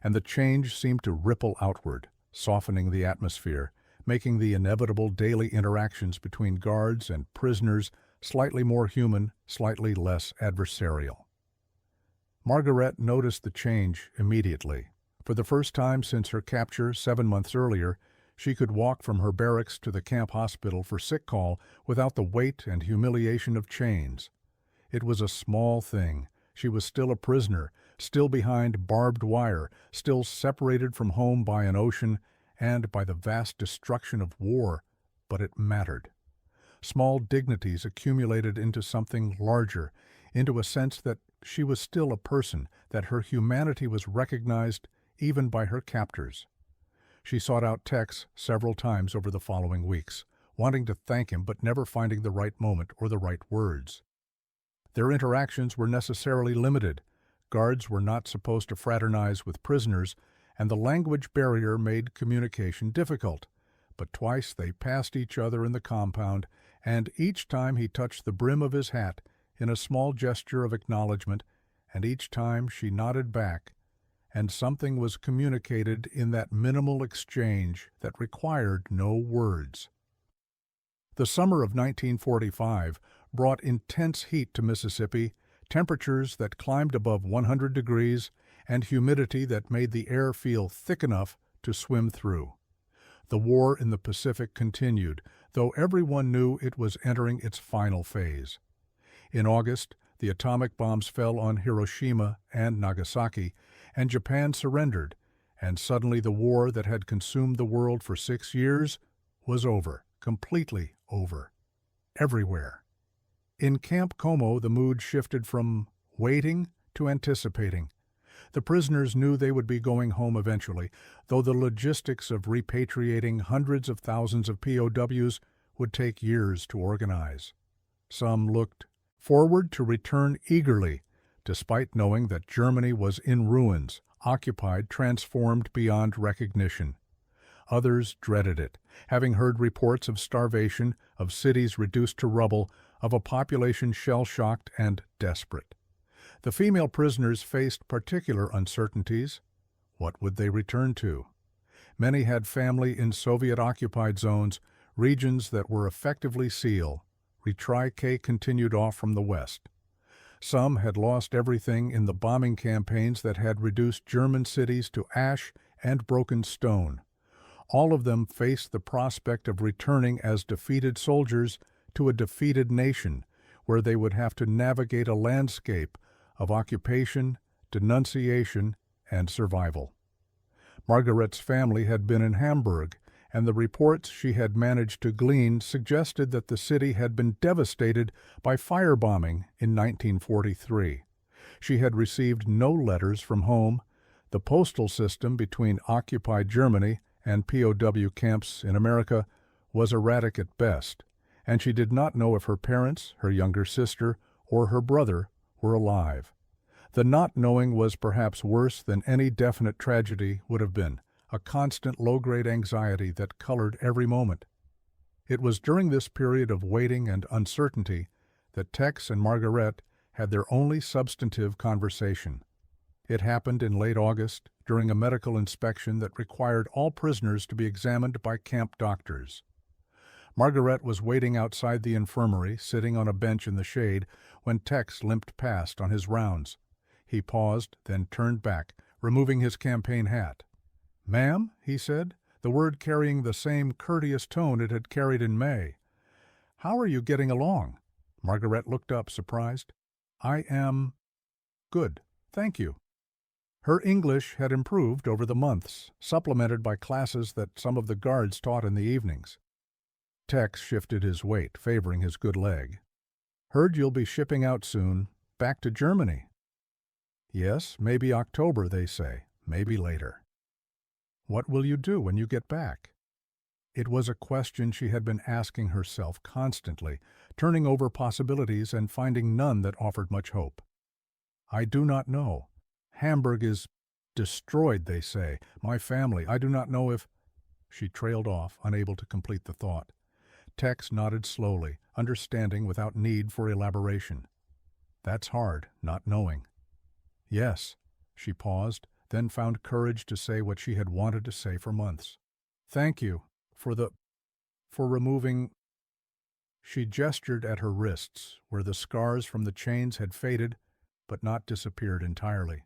and the change seemed to ripple outward, softening the atmosphere, making the inevitable daily interactions between guards and prisoners slightly more human, slightly less adversarial. Margaret noticed the change immediately. For the first time since her capture 7 months earlier, she could walk from her barracks to the camp hospital for sick call without the weight and humiliation of chains. It was a small thing. She was still a prisoner, still behind barbed wire, still separated from home by an ocean and by the vast destruction of war, but it mattered. Small dignities accumulated into something larger, into a sense that she was still a person, that her humanity was recognized even by her captors. She sought out Tex several times over the following weeks, wanting to thank him but never finding the right moment or the right words. Their interactions were necessarily limited. Guards were not supposed to fraternize with prisoners, and the language barrier made communication difficult. But twice they passed each other in the compound, and each time he touched the brim of his hat in a small gesture of acknowledgement, and each time she nodded back, and something was communicated in that minimal exchange that required no words. The summer of 1945 brought intense heat to Mississippi, temperatures that climbed above 100 degrees, and humidity that made the air feel thick enough to swim through. The war in the Pacific continued, though everyone knew it was entering its final phase. In August, the atomic bombs fell on Hiroshima and Nagasaki, and Japan surrendered, and suddenly the war that had consumed the world for 6 years was over, completely over, everywhere. In Camp Como, the mood shifted from waiting to anticipating. The prisoners knew they would be going home eventually, though the logistics of repatriating hundreds of thousands of POWs would take years to organize. Some looked forward to return eagerly, despite knowing that Germany was in ruins, occupied, transformed beyond recognition. Others dreaded it, having heard reports of starvation, of cities reduced to rubble, of a population shell-shocked and desperate. The female prisoners faced particular uncertainties. What would they return to? Many had family in Soviet-occupied zones, regions that were effectively SEAL. Retrique continued off from the west. Some had lost everything in the bombing campaigns that had reduced German cities to ash and broken stone. All of them faced the prospect of returning as defeated soldiers to a defeated nation, where they would have to navigate a landscape of occupation, denunciation, and survival. Margaret's family had been in Hamburg, and the reports she had managed to glean suggested that the city had been devastated by firebombing in 1943. She had received no letters from home. The postal system between occupied Germany and POW camps in America was erratic at best, and she did not know if her parents, her younger sister, or her brother were alive. The not knowing was perhaps worse than any definite tragedy would have been, a constant low-grade anxiety that colored every moment. It was during this period of waiting and uncertainty that Tex and Margaret had their only substantive conversation. It happened in late August, during a medical inspection that required all prisoners to be examined by camp doctors. Margaret was waiting outside the infirmary, sitting on a bench in the shade, when Tex limped past on his rounds. He paused, then turned back, removing his campaign hat. "Ma'am," he said, the word carrying the same courteous tone it had carried in May. "How are you getting along?" Margaret looked up, surprised. "I am good, thank you." Her English had improved over the months, supplemented by classes that some of the guards taught in the evenings. Tex shifted his weight, favoring his good leg. "Heard you'll be shipping out soon, back to Germany." "Yes, maybe October, they say, maybe later." "What will you do when you get back?" It was a question she had been asking herself constantly, turning over possibilities and finding none that offered much hope. "I do not know. Hamburg is destroyed, they say. My family, I do not know if—" She trailed off, unable to complete the thought. Tex nodded slowly, understanding without need for elaboration. "That's hard, not knowing." "Yes." She paused, then found courage to say what she had wanted to say for months. "Thank you for removing—" She gestured at her wrists, where the scars from the chains had faded, but not disappeared entirely.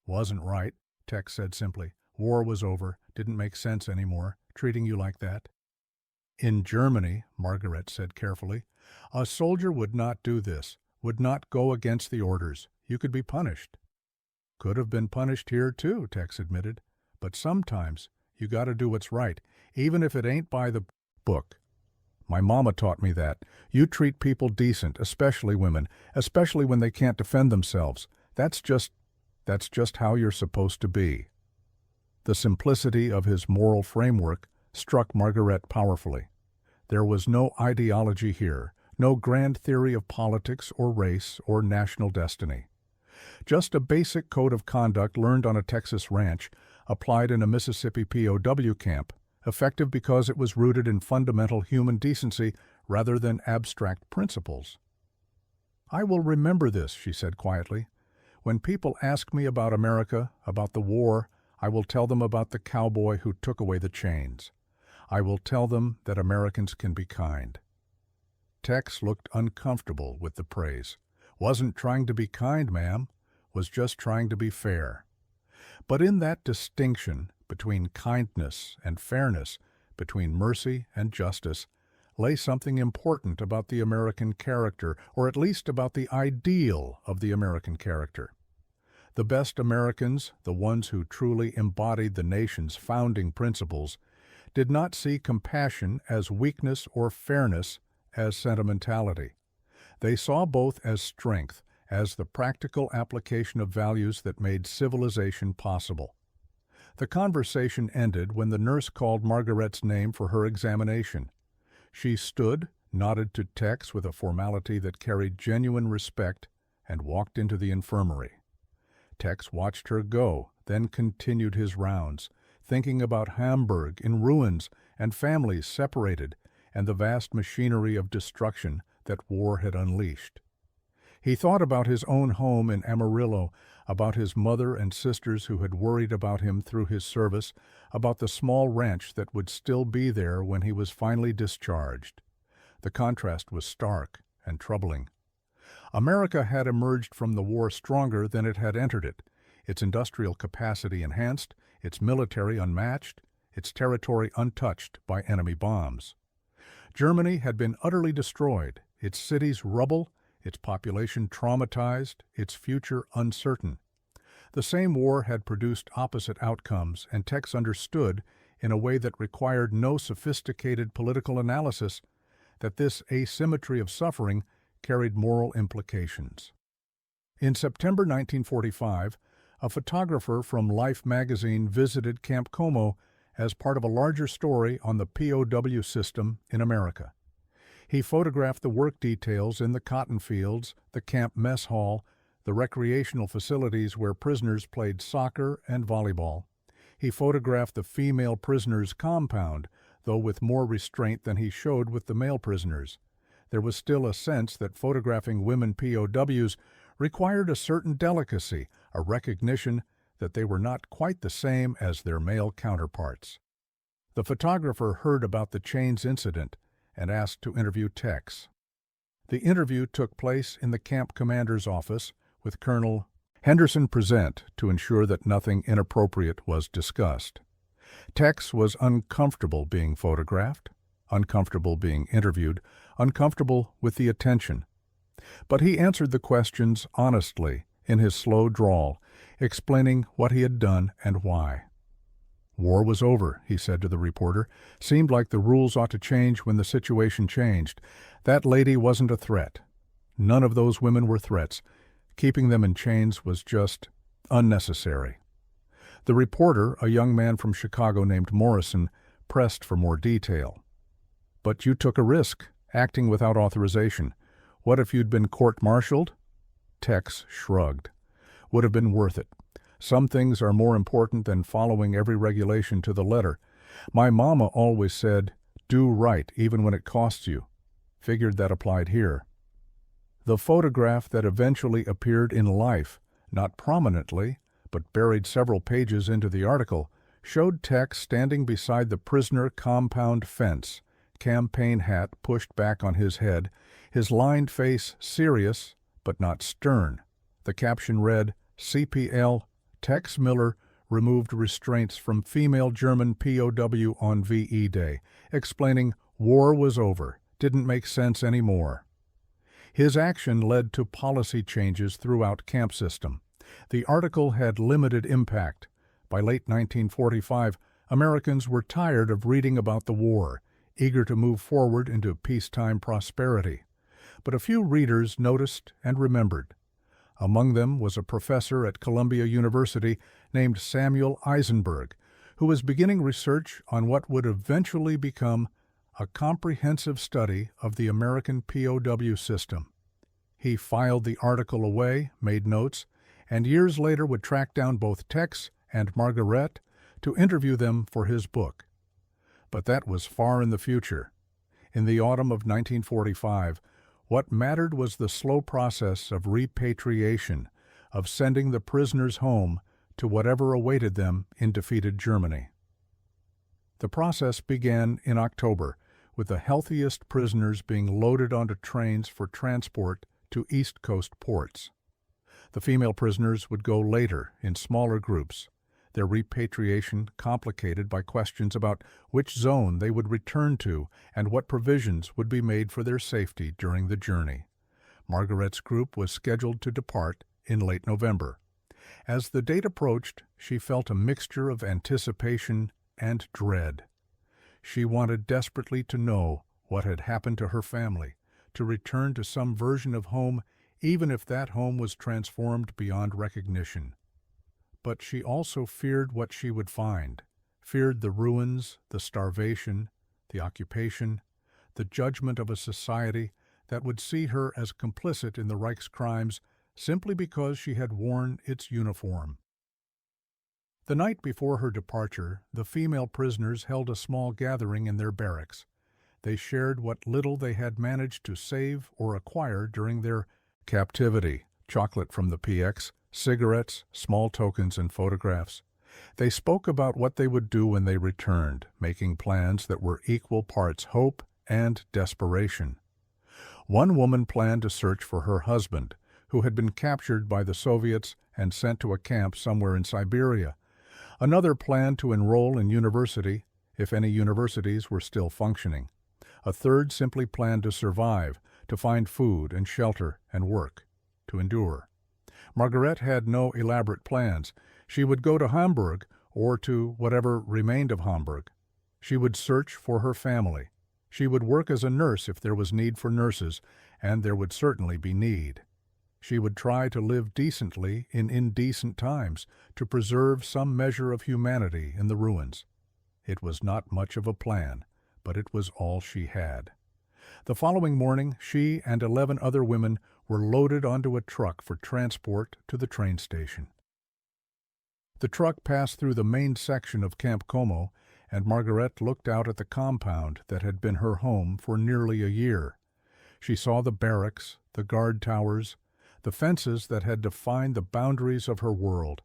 "Wasn't right," Tex said simply. "War was over, didn't make sense anymore, treating you like that." "In Germany," Margaret said carefully, "a soldier would not do this, would not go against the orders. You could be punished." "Could have been punished here too," Tex admitted. "But sometimes you gotta do what's right, even if it ain't by the book. My mama taught me that. You treat people decent, especially women, especially when they can't defend themselves. That's just how you're supposed to be." The simplicity of his moral framework struck Margaret powerfully. There was no ideology here, no grand theory of politics or race or national destiny. Just a basic code of conduct learned on a Texas ranch, applied in a Mississippi POW camp, effective because it was rooted in fundamental human decency rather than abstract principles. "I will remember this," she said quietly. "When people ask me about America, about the war, I will tell them about the cowboy who took away the chains. I will tell them that Americans can be kind." Tex looked uncomfortable with the praise. "Wasn't trying to be kind, ma'am. Was just trying to be fair." But in that distinction between kindness and fairness, between mercy and justice, lay something important about the American character, or at least about the ideal of the American character. The best Americans, the ones who truly embodied the nation's founding principles, did not see compassion as weakness or fairness as sentimentality. They saw both as strength, as the practical application of values that made civilization possible. The conversation ended when the nurse called Margaret's name for her examination. She stood, nodded to Tex with a formality that carried genuine respect, and walked into the infirmary. Tex watched her go, then continued his rounds, thinking about Hamburg in ruins and families separated, and the vast machinery of destruction that war had unleashed. He thought about his own home in Amarillo, about his mother and sisters who had worried about him through his service, about the small ranch that would still be there when he was finally discharged. The contrast was stark and troubling. America had emerged from the war stronger than it had entered it, its industrial capacity enhanced, its military unmatched, its territory untouched by enemy bombs. Germany had been utterly destroyed, its cities rubble, its population traumatized, its future uncertain. The same war had produced opposite outcomes, and Tex understood, in a way that required no sophisticated political analysis, that this asymmetry of suffering carried moral implications. In September 1945, a photographer from Life magazine visited Camp Como as part of a larger story on the POW system in America. He photographed the work details in the cotton fields, the camp mess hall, the recreational facilities where prisoners played soccer and volleyball. He photographed the female prisoners' compound, though with more restraint than he showed with the male prisoners. There was still a sense that photographing women POWs required a certain delicacy, a recognition that they were not quite the same as their male counterparts. The photographer heard about the chains incident and asked to interview Tex. The interview took place in the camp commander's office with Colonel Henderson present to ensure that nothing inappropriate was discussed. Tex was uncomfortable being photographed, uncomfortable being interviewed, uncomfortable with the attention. But he answered the questions honestly, in his slow drawl, explaining what he had done and why. War was over, he said to the reporter. Seemed like the rules ought to change when the situation changed. That lady wasn't a threat. None of those women were threats. Keeping them in chains was just unnecessary. The reporter, a young man from Chicago named Morrison, pressed for more detail. But you took a risk, acting without authorization. What if you'd been court-martialed? Tex shrugged. Would have been worth it. Some things are more important than following every regulation to the letter. My mama always said, do right even when it costs you. Figured that applied here. The photograph that eventually appeared in Life, not prominently, but buried several pages into the article, showed Tex standing beside the prisoner compound fence, campaign hat pushed back on his head, his lined face serious but not stern. The caption read, CPL, Tex Miller removed restraints from female German POW on VE Day, explaining war was over, didn't make sense anymore. His action led to policy changes throughout camp system. The article had limited impact. By late 1945, Americans were tired of reading about the war, eager to move forward into peacetime prosperity. But a few readers noticed and remembered. Among them was a professor at Columbia University named Samuel Eisenberg, who was beginning research on what would eventually become a comprehensive study of the American POW system. He filed the article away, made notes, and years later would track down both Tex and Margaret to interview them for his book. But that was far in the future. In the autumn of 1945, what mattered was the slow process of repatriation, of sending the prisoners home to whatever awaited them in defeated Germany. The process began in October, with the healthiest prisoners being loaded onto trains for transport to East Coast ports. The female prisoners would go later in smaller groups, their repatriation complicated by questions about which zone they would return to and what provisions would be made for their safety during the journey. Margaret's group was scheduled to depart in late November. As the date approached, she felt a mixture of anticipation and dread. She wanted desperately to know what had happened to her family, to return to some version of home, even if that home was transformed beyond recognition. But she also feared what she would find, feared the ruins, the starvation, the occupation, the judgment of a society that would see her as complicit in the Reich's crimes simply because she had worn its uniform. The night before her departure, the female prisoners held a small gathering in their barracks. They shared what little they had managed to save or acquire during their captivity, chocolate from the PX, cigarettes, small tokens, and photographs. They spoke about what they would do when they returned, making plans that were equal parts hope and desperation. One woman planned to search for her husband, who had been captured by the Soviets and sent to a camp somewhere in Siberia. Another planned to enroll in university, if any universities were still functioning. A third simply planned to survive, to find food and shelter and work, to endure. Margaret had no elaborate plans. She would go to Hamburg, or to whatever remained of Hamburg. She would search for her family. She would work as a nurse if there was need for nurses, and there would certainly be need. She would try to live decently in indecent times, to preserve some measure of humanity in the ruins. It was not much of a plan, but it was all she had. The following morning, she and 11 other women were loaded onto a truck for transport to the train station. The truck passed through the main section of Camp Como, and Margaret looked out at the compound that had been her home for nearly a year. She saw the barracks, the guard towers, the fences that had defined the boundaries of her world.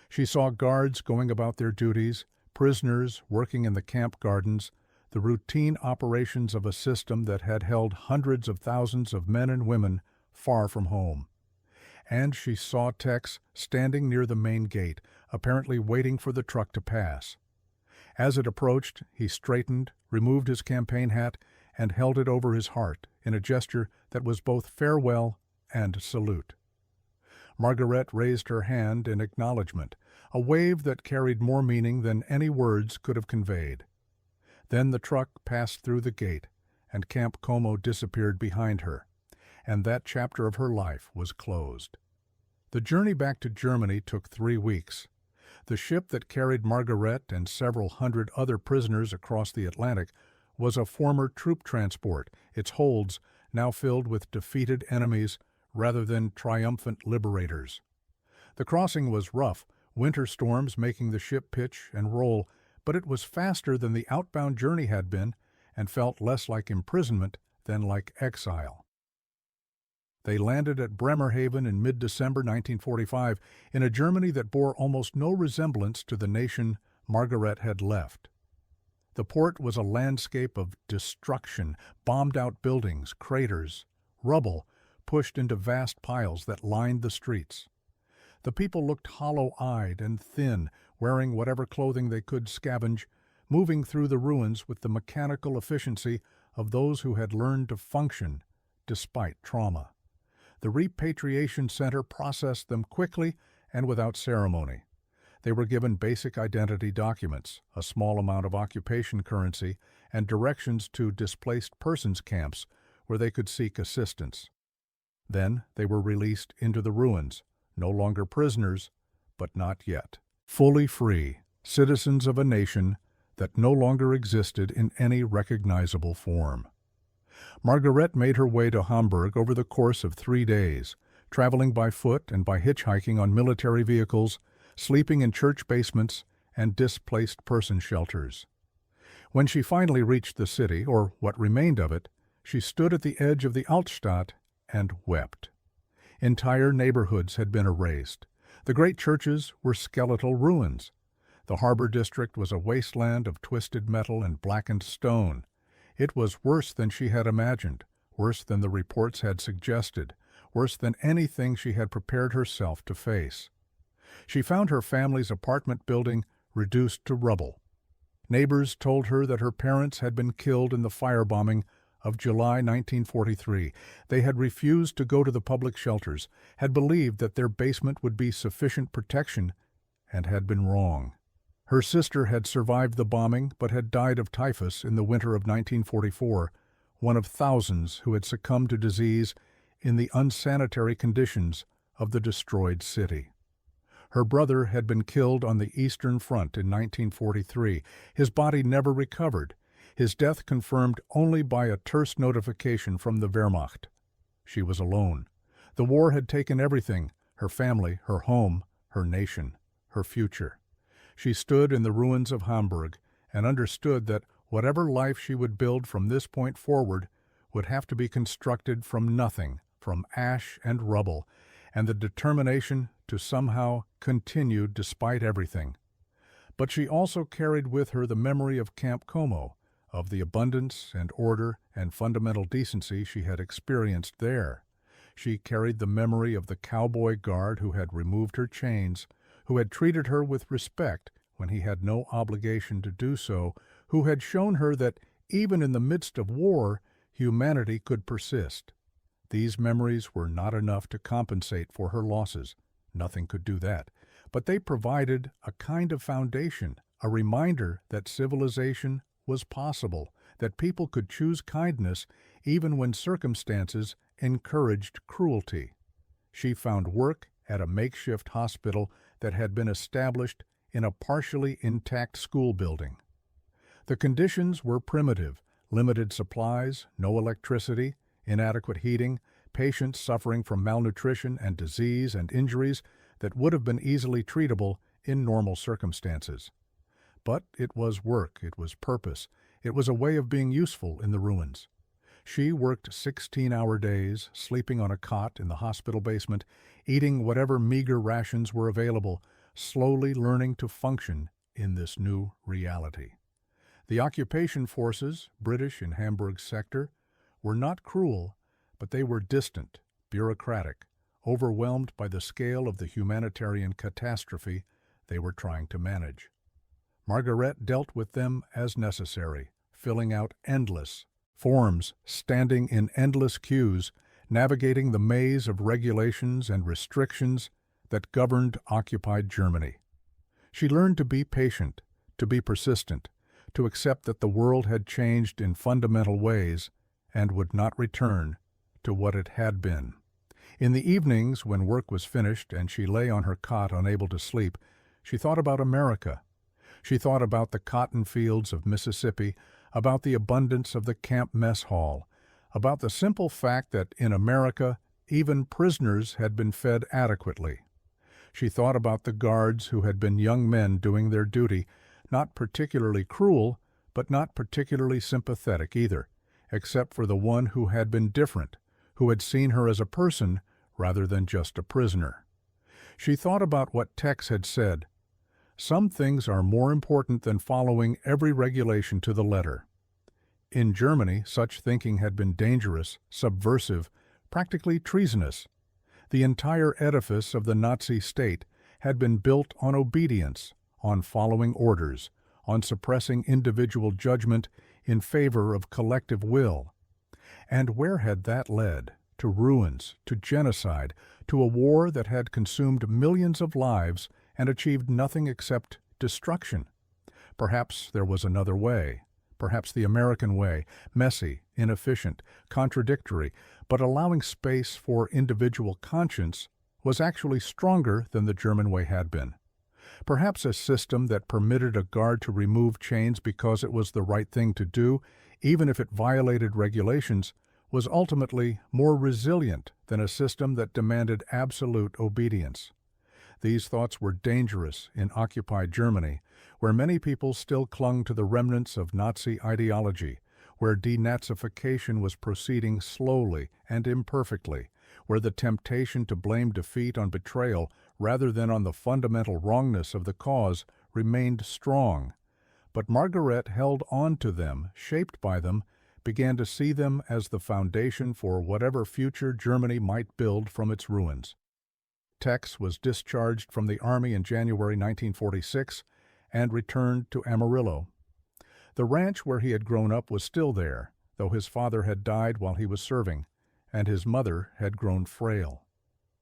She saw guards going about their duties, prisoners working in the camp gardens, the routine operations of a system that had held hundreds of thousands of men and women far from home. And she saw Tex standing near the main gate, apparently waiting for the truck to pass. As it approached, he straightened, removed his campaign hat, and held it over his heart in a gesture that was both farewell and salute. Margaret raised her hand in acknowledgment, a wave that carried more meaning than any words could have conveyed. Then the truck passed through the gate, and Camp Como disappeared behind her, and that chapter of her life was closed. The journey back to Germany took 3 weeks. The ship that carried Margaret and several hundred other prisoners across the Atlantic was a former troop transport, its holds now filled with defeated enemies rather than triumphant liberators. The crossing was rough, winter storms making the ship pitch and roll, but it was faster than the outbound journey had been and felt less like imprisonment than like exile. They landed at Bremerhaven in mid-December 1945 in a Germany that bore almost no resemblance to the nation Margaret had left. The port was a landscape of destruction, bombed-out buildings, craters, rubble pushed into vast piles that lined the streets. The people looked hollow-eyed and thin, wearing whatever clothing they could scavenge, moving through the ruins with the mechanical efficiency of those who had learned to function despite trauma. The repatriation center processed them quickly and without ceremony. They were given basic identity documents, a small amount of occupation currency, and directions to displaced persons camps where they could seek assistance. Then they were released into the ruins, no longer prisoners, but not yet. Fully free, citizens of a nation that no longer existed in any recognizable form. Margaret made her way to Hamburg over the course of 3 days, traveling by foot and by hitchhiking on military vehicles, sleeping in church basements and displaced person shelters. When she finally reached the city, or what remained of it, she stood at the edge of the Altstadt and wept. Entire neighborhoods had been erased. The great churches were skeletal ruins. The harbor district was a wasteland of twisted metal and blackened stone. It was worse than she had imagined, worse than the reports had suggested, worse than anything she had prepared herself to face. She found her family's apartment building reduced to rubble. Neighbors told her that her parents had been killed in the firebombing of July 1943. They had refused to go to the public shelters, had believed that their basement would be sufficient protection, and had been wrong. Her sister had survived the bombing but had died of typhus in the winter of 1944, one of thousands who had succumbed to disease in the unsanitary conditions of the destroyed city. Her brother had been killed on the Eastern Front in 1943. His body never recovered, his death confirmed only by a terse notification from the Wehrmacht. She was alone. The war had taken everything, her family, her home, her nation, her future. She stood in the ruins of Hamburg and understood that whatever life she would build from this point forward would have to be constructed from nothing, from ash and rubble, and the determination to somehow continue despite everything. But she also carried with her the memory of Camp Como, of the abundance and order and fundamental decency she had experienced there. She carried the memory of the cowboy guard who had removed her chains, who had treated her with respect when he had no obligation to do so, who had shown her that even in the midst of war, humanity could persist. These memories were not enough to compensate for her losses. Nothing could do that. But they provided a kind of foundation, a reminder that civilization was possible, that people could choose kindness even when circumstances encouraged cruelty. She found work at a makeshift hospital that had been established in a partially intact school building. The conditions were primitive: limited supplies, no electricity, inadequate heating, patients suffering from malnutrition and disease and injuries that would have been easily treatable in normal circumstances. But it was work, it was purpose, it was a way of being useful in the ruins. She worked 16-hour days, sleeping on a cot in the hospital basement, eating whatever meager rations were available, slowly learning to function in this new reality. The occupation forces, British in Hamburg's sector, were not cruel, but they were distant, bureaucratic, overwhelmed by the scale of the humanitarian catastrophe they were trying to manage. Margaret dealt with them as necessary, filling out endless forms, standing in endless queues, navigating the maze of regulations and restrictions that governed occupied Germany. She learned to be patient, to be persistent, to accept that the world had changed in fundamental ways and would not return to what it had been. In the evenings, when work was finished and she lay on her cot unable to sleep, she thought about America. She thought about the cotton fields of Mississippi, about the abundance of the camp mess hall, about the simple fact that in America even prisoners had been fed adequately. She thought about the guards who had been young men doing their duty, not particularly cruel, but not particularly sympathetic either, except for the one who had been different, who had seen her as a person rather than just a prisoner. She thought about what Tex had said: "Some things are more important than following every regulation to the letter." In Germany, such thinking had been dangerous, subversive, practically treasonous. The entire edifice of the Nazi state had been built on obedience, on following orders, on suppressing individual judgment in favor of collective will. And where had that led? To ruins, to genocide, to a war that had consumed millions of lives and achieved nothing except destruction. Perhaps there was another way, perhaps the American way, messy, inefficient, contradictory, but allowing space for individual conscience, was actually stronger than the German way had been. Perhaps a system that permitted a guard to remove chains because it was the right thing to do, even if it violated regulations, was ultimately more resilient than a system that demanded absolute obedience. These thoughts were dangerous in occupied Germany, where many people still clung to the remnants of Nazi ideology, where denazification was proceeding slowly and imperfectly, where the temptation to blame defeat on betrayal rather than on the fundamental wrongness of the cause remained strong. But Margaret held on to them, shaped by them, began to see them as the foundation for whatever future Germany might build from its ruins. Tex was discharged from the Army in January 1946 and returned to Amarillo. The ranch where he had grown up was still there, though his father had died while he was serving, and his mother had grown frail.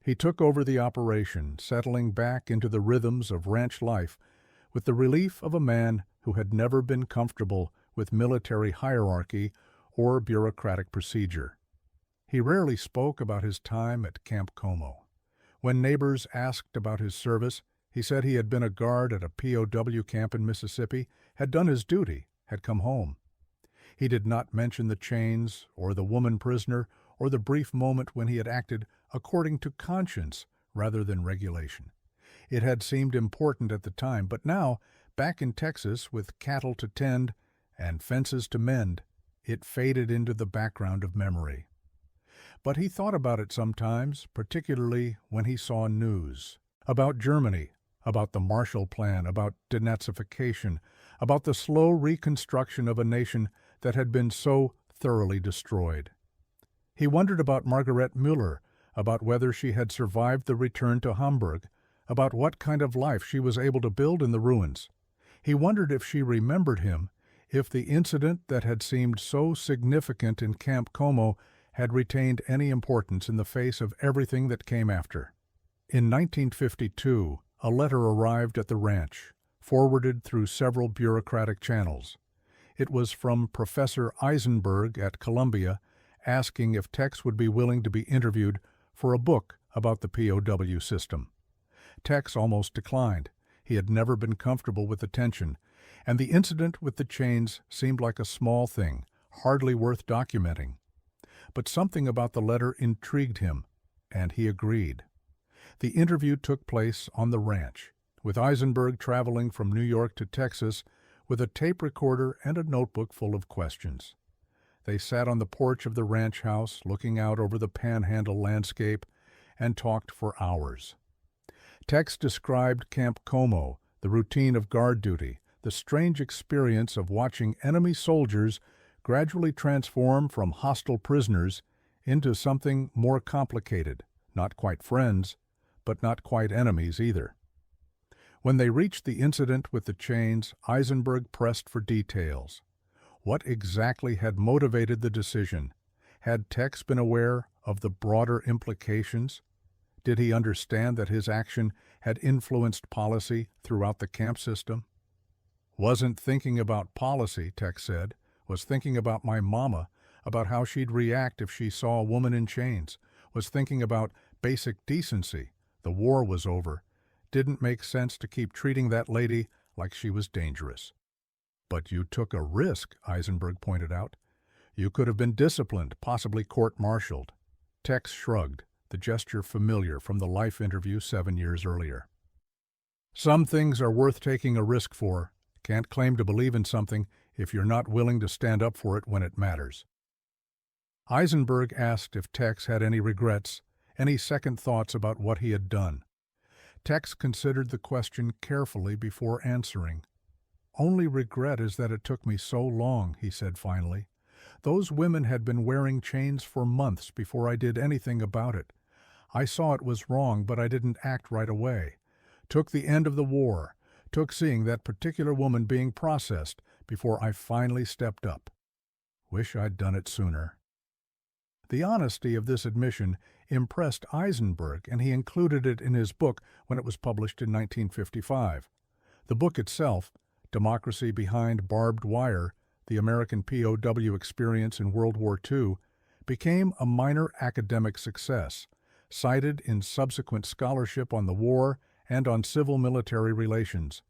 He took over the operation, settling back into the rhythms of ranch life with the relief of a man who had never been comfortable with military hierarchy or bureaucratic procedure. He rarely spoke about his time at Camp Como. When neighbors asked about his service, he said he had been a guard at a POW camp in Mississippi, had done his duty, had come home. He did not mention the chains, or the woman prisoner, or the brief moment when he had acted according to conscience rather than regulation. It had seemed important at the time, but now, back in Texas with cattle to tend and fences to mend, it faded into the background of memory. But he thought about it sometimes, particularly when he saw news about Germany, about the Marshall Plan, about denazification, about the slow reconstruction of a nation that had been so thoroughly destroyed. He wondered about Margaret Müller, about whether she had survived the return to Hamburg, about what kind of life she was able to build in the ruins. He wondered if she remembered him, if the incident that had seemed so significant in Camp Como had retained any importance in the face of everything that came after. In 1952, a letter arrived at the ranch, forwarded through several bureaucratic channels. It was from Professor Eisenberg at Columbia, asking if Tex would be willing to be interviewed for a book about the POW system. Tex almost declined. He had never been comfortable with attention, and the incident with the chains seemed like a small thing, hardly worth documenting. But something about the letter intrigued him, and he agreed. The interview took place on the ranch, with Eisenberg traveling from New York to Texas with a tape recorder and a notebook full of questions. They sat on the porch of the ranch house, looking out over the Panhandle landscape, and talked for hours. Tex described Camp Como, the routine of guard duty, the strange experience of watching enemy soldiers gradually transform from hostile prisoners into something more complicated, not quite friends, but not quite enemies either. When they reached the incident with the chains, Eisenberg pressed for details. What exactly had motivated the decision? Had Tex been aware of the broader implications? Did he understand that his action had influenced policy throughout the camp system? "Wasn't thinking about policy," Tex said. "Was thinking about my mama, about how she'd react if she saw a woman in chains. Was thinking about basic decency. The war was over. Didn't make sense to keep treating that lady like she was dangerous." "But you took a risk," Eisenberg pointed out. "You could have been disciplined, possibly court-martialed." Tex shrugged, the gesture familiar from the life interview 7 years earlier. "Some things are worth taking a risk for. Can't claim to believe in something if you're not willing to stand up for it when it matters." Eisenberg asked if Tex had any regrets, any second thoughts about what he had done. Tex considered the question carefully before answering. "Only regret is that it took me so long," he said finally. "Those women had been wearing chains for months before I did anything about it. I saw it was wrong, but I didn't act right away. Took the end of the war, took seeing that particular woman being processed before I finally stepped up. Wish I'd done it sooner." The honesty of this admission impressed Eisenberg, and he included it in his book when it was published in 1955. The book itself, Democracy Behind Barbed Wire, The American POW Experience in World War II, became a minor academic success, cited in subsequent scholarship on the war and on civil-military relations.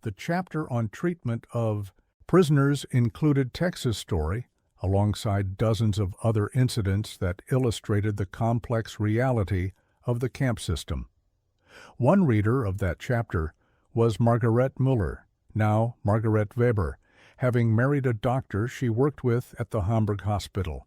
The chapter on treatment of prisoners included Tex's story, alongside dozens of other incidents that illustrated the complex reality of the camp system. One reader of that chapter was Margarete Müller, now Margaret Weber, having married a doctor she worked with at the Hamburg hospital.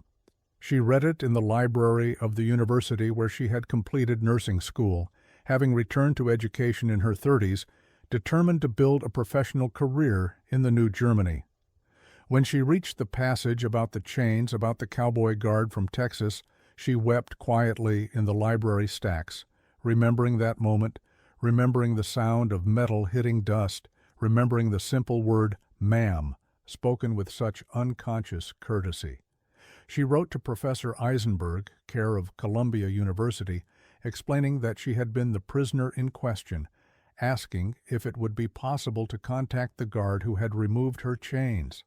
She read it in the library of the university where she had completed nursing school, having returned to education in her 30s, determined to build a professional career in the new Germany. When she reached the passage about the chains, about the cowboy guard from Texas, she wept quietly in the library stacks, remembering that moment, remembering the sound of metal hitting dust, remembering the simple word "ma'am," spoken with such unconscious courtesy. She wrote to Professor Eisenberg, care of Columbia University, explaining that she had been the prisoner in question, asking if it would be possible to contact the guard who had removed her chains.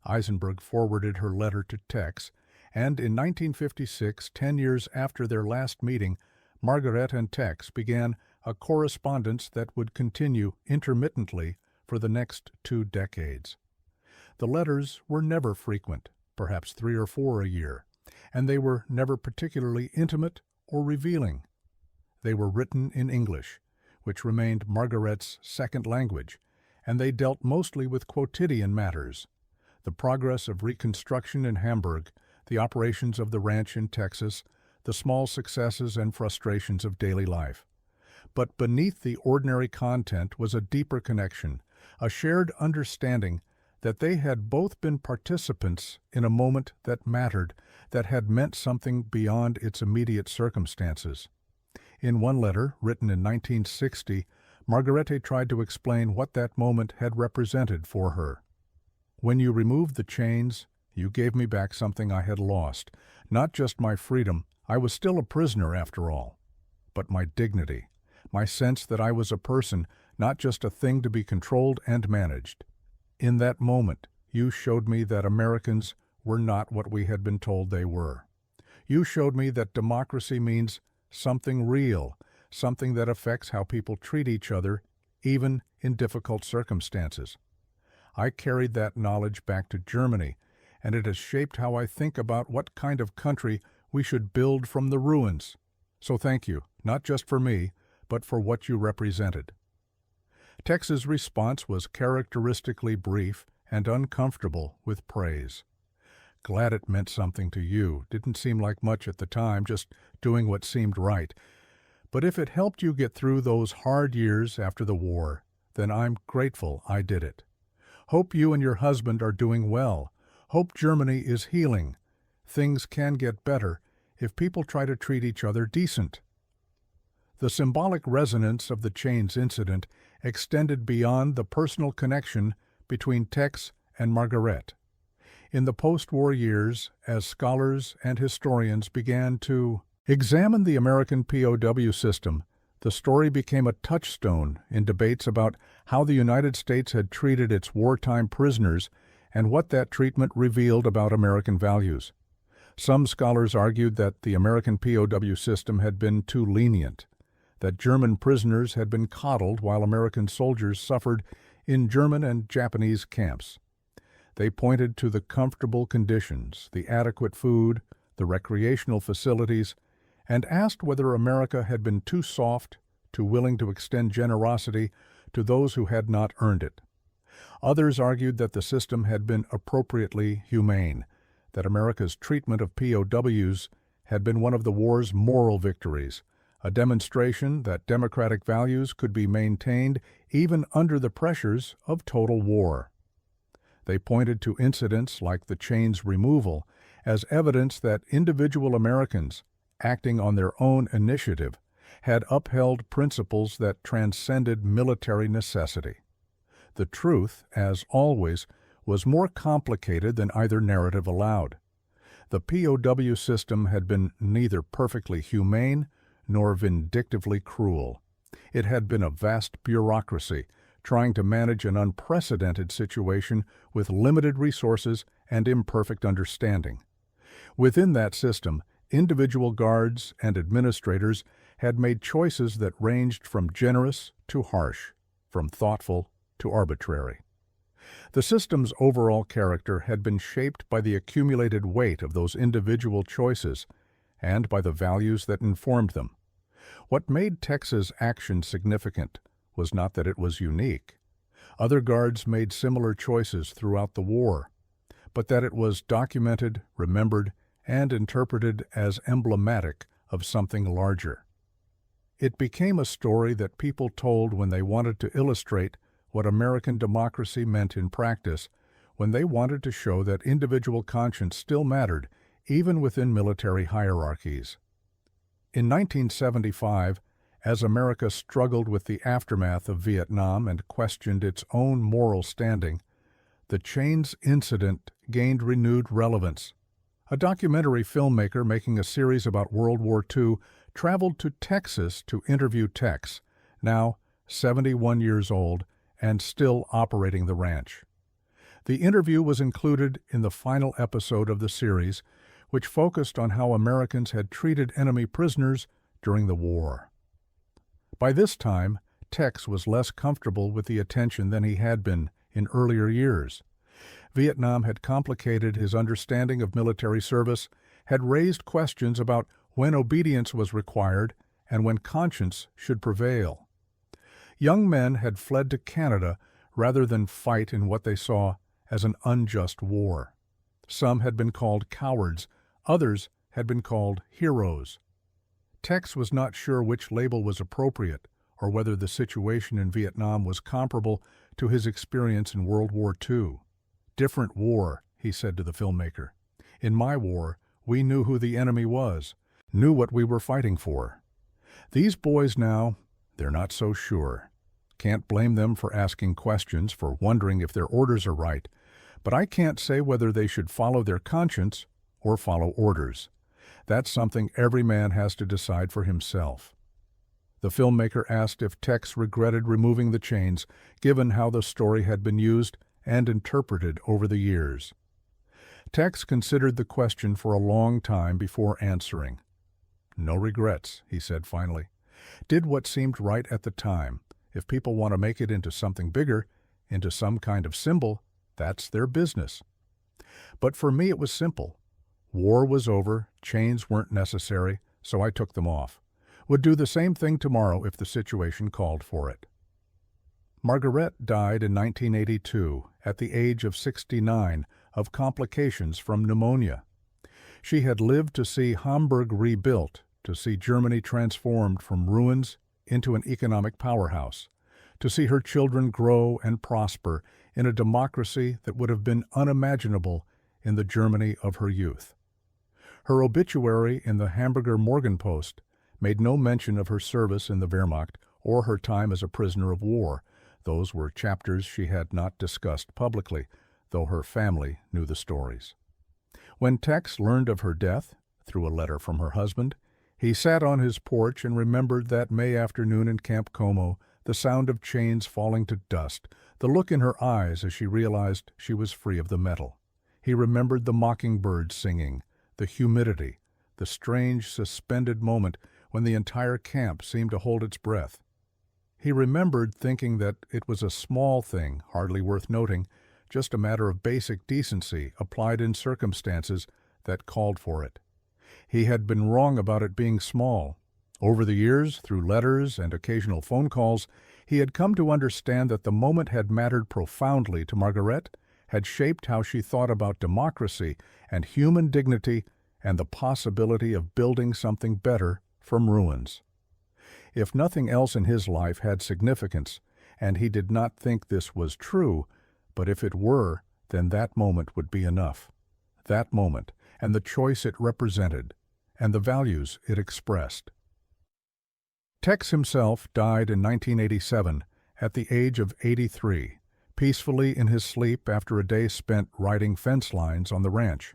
Eisenberg forwarded her letter to Tex, and in 1956, 10 years after their last meeting, Margaret and Tex began a correspondence that would continue intermittently for the next 2 decades. The letters were never frequent, perhaps 3 or 4 a year, and they were never particularly intimate or revealing. They were written in English, which remained Margaret's second language, and they dealt mostly with quotidian matters: the progress of reconstruction in Hamburg, the operations of the ranch in Texas, the small successes and frustrations of daily life. But beneath the ordinary content was a deeper connection, a shared understanding that they had both been participants in a moment that mattered, that had meant something beyond its immediate circumstances. In one letter, written in 1960, Margarete tried to explain what that moment had represented for her. "When you removed the chains, You gave me back something I had lost. Not just my freedom, I was still a prisoner after all, but my dignity, my sense that I was a person, not just a thing to be controlled and managed. In that moment, you showed me that Americans were not what we had been told they were. You showed me that democracy means something real, something that affects how people treat each other, even in difficult circumstances. I carried that knowledge back to Germany, and it has shaped how I think about what kind of country we should build from the ruins. So thank you, not just for me, but for what you represented. Tex's response was characteristically brief and uncomfortable with praise. Glad it meant something to you. Didn't seem like much at the time, just doing what seemed right. But if it helped you get through those hard years after the war, then I'm grateful I did it. Hope you and your husband are doing well. Hope Germany is healing. Things can get better if people try to treat each other decent. The symbolic resonance of the Chains incident extended beyond the personal connection between Tex and Margaret. In the post-war years, as scholars and historians began to examine the American POW system, the story became a touchstone in debates about how the United States had treated its wartime prisoners and what that treatment revealed about American values. Some scholars argued that the American POW system had been too lenient, that German prisoners had been coddled while American soldiers suffered in German and Japanese camps. They pointed to the comfortable conditions, the adequate food, the recreational facilities, and asked whether America had been too soft, too willing to extend generosity to those who had not earned it. Others argued that the system had been appropriately humane, that America's treatment of POWs had been one of the war's moral victories, a demonstration that democratic values could be maintained even under the pressures of total war. They pointed to incidents like the Chains removal as evidence that individual Americans, acting on their own initiative, had upheld principles that transcended military necessity. The truth, as always, was more complicated than either narrative allowed. The POW system had been neither perfectly humane nor vindictively cruel. It had been a vast bureaucracy, trying to manage an unprecedented situation with limited resources and imperfect understanding. Within that system, individual guards and administrators had made choices that ranged from generous to harsh, from thoughtful to arbitrary. The system's overall character had been shaped by the accumulated weight of those individual choices and by the values that informed them. What made Tex's action significant was not that it was unique. Other guards made similar choices throughout the war, but that it was documented, remembered, and interpreted as emblematic of something larger. It became a story that people told when they wanted to illustrate what American democracy meant in practice, when they wanted to show that individual conscience still mattered, even within military hierarchies. In 1975, as America struggled with the aftermath of Vietnam and questioned its own moral standing, the Chains incident gained renewed relevance. A documentary filmmaker making a series about World War II traveled to Texas to interview Tex, now 71 years old and still operating the ranch. The interview was included in the final episode of the series, which focused on how Americans had treated enemy prisoners during the war. By this time, Tex was less comfortable with the attention than he had been in earlier years. Vietnam had complicated his understanding of military service, had raised questions about when obedience was required and when conscience should prevail. Young men had fled to Canada rather than fight in what they saw as an unjust war. Some had been called cowards, others had been called heroes. Tex was not sure which label was appropriate or whether the situation in Vietnam was comparable to his experience in World War II. "Different war," he said to the filmmaker. "In my war, we knew who the enemy was, knew what we were fighting for. These boys now, they're not so sure. Can't blame them for asking questions, for wondering if their orders are right, But I can't say whether they should follow their conscience or follow orders. That's something every man has to decide for himself. The filmmaker asked if Tex regretted removing the chains, given how the story had been used and interpreted over the years. Tex considered the question for a long time before answering. "No regrets," he said finally. "Did what seemed right at the time. If people want to make it into something bigger, into some kind of symbol, that's their business. But for me it was simple. War was over, chains weren't necessary, so I took them off. Would do the same thing tomorrow if the situation called for it." Margaret died in 1982 at the age of 69 of complications from pneumonia. She had lived to see Hamburg rebuilt, to see Germany transformed from ruins into an economic powerhouse, to see her children grow and prosper in a democracy that would have been unimaginable in the Germany of her youth. Her obituary in the Hamburger Morgenpost made no mention of her service in the Wehrmacht or her time as a prisoner of war. Those were chapters she had not discussed publicly, though her family knew the stories. When Tex learned of her death, through a letter from her husband, he sat on his porch and remembered that May afternoon in Camp Como, the sound of chains falling to dust, the look in her eyes as she realized she was free of the metal. He remembered the mockingbirds singing, the humidity, the strange suspended moment when the entire camp seemed to hold its breath. He remembered thinking that it was a small thing, hardly worth noting, just a matter of basic decency applied in circumstances that called for it. He had been wrong about it being small. Over the years, through letters and occasional phone calls, he had come to understand that the moment had mattered profoundly to Margaret, had shaped how she thought about democracy and human dignity and the possibility of building something better from ruins. If nothing else in his life had significance, and he did not think this was true, but if it were, then that moment would be enough. That moment, and the choice it represented, and the values it expressed. Tex himself died in 1987 at the age of 83, peacefully in his sleep after a day spent riding fence lines on the ranch.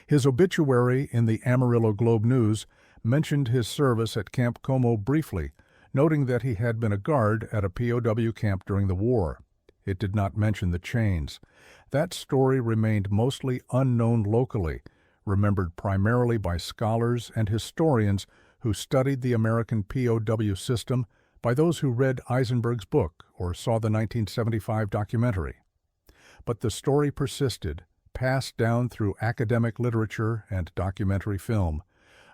His obituary in the Amarillo Globe-News mentioned his service at Camp Como briefly, noting that he had been a guard at a POW camp during the war. It did not mention the chains. That story remained mostly unknown locally, remembered primarily by scholars and historians who studied the American POW system, by those who read Eisenberg's book or saw the 1975 documentary. But the story persisted, passed down through academic literature and documentary film,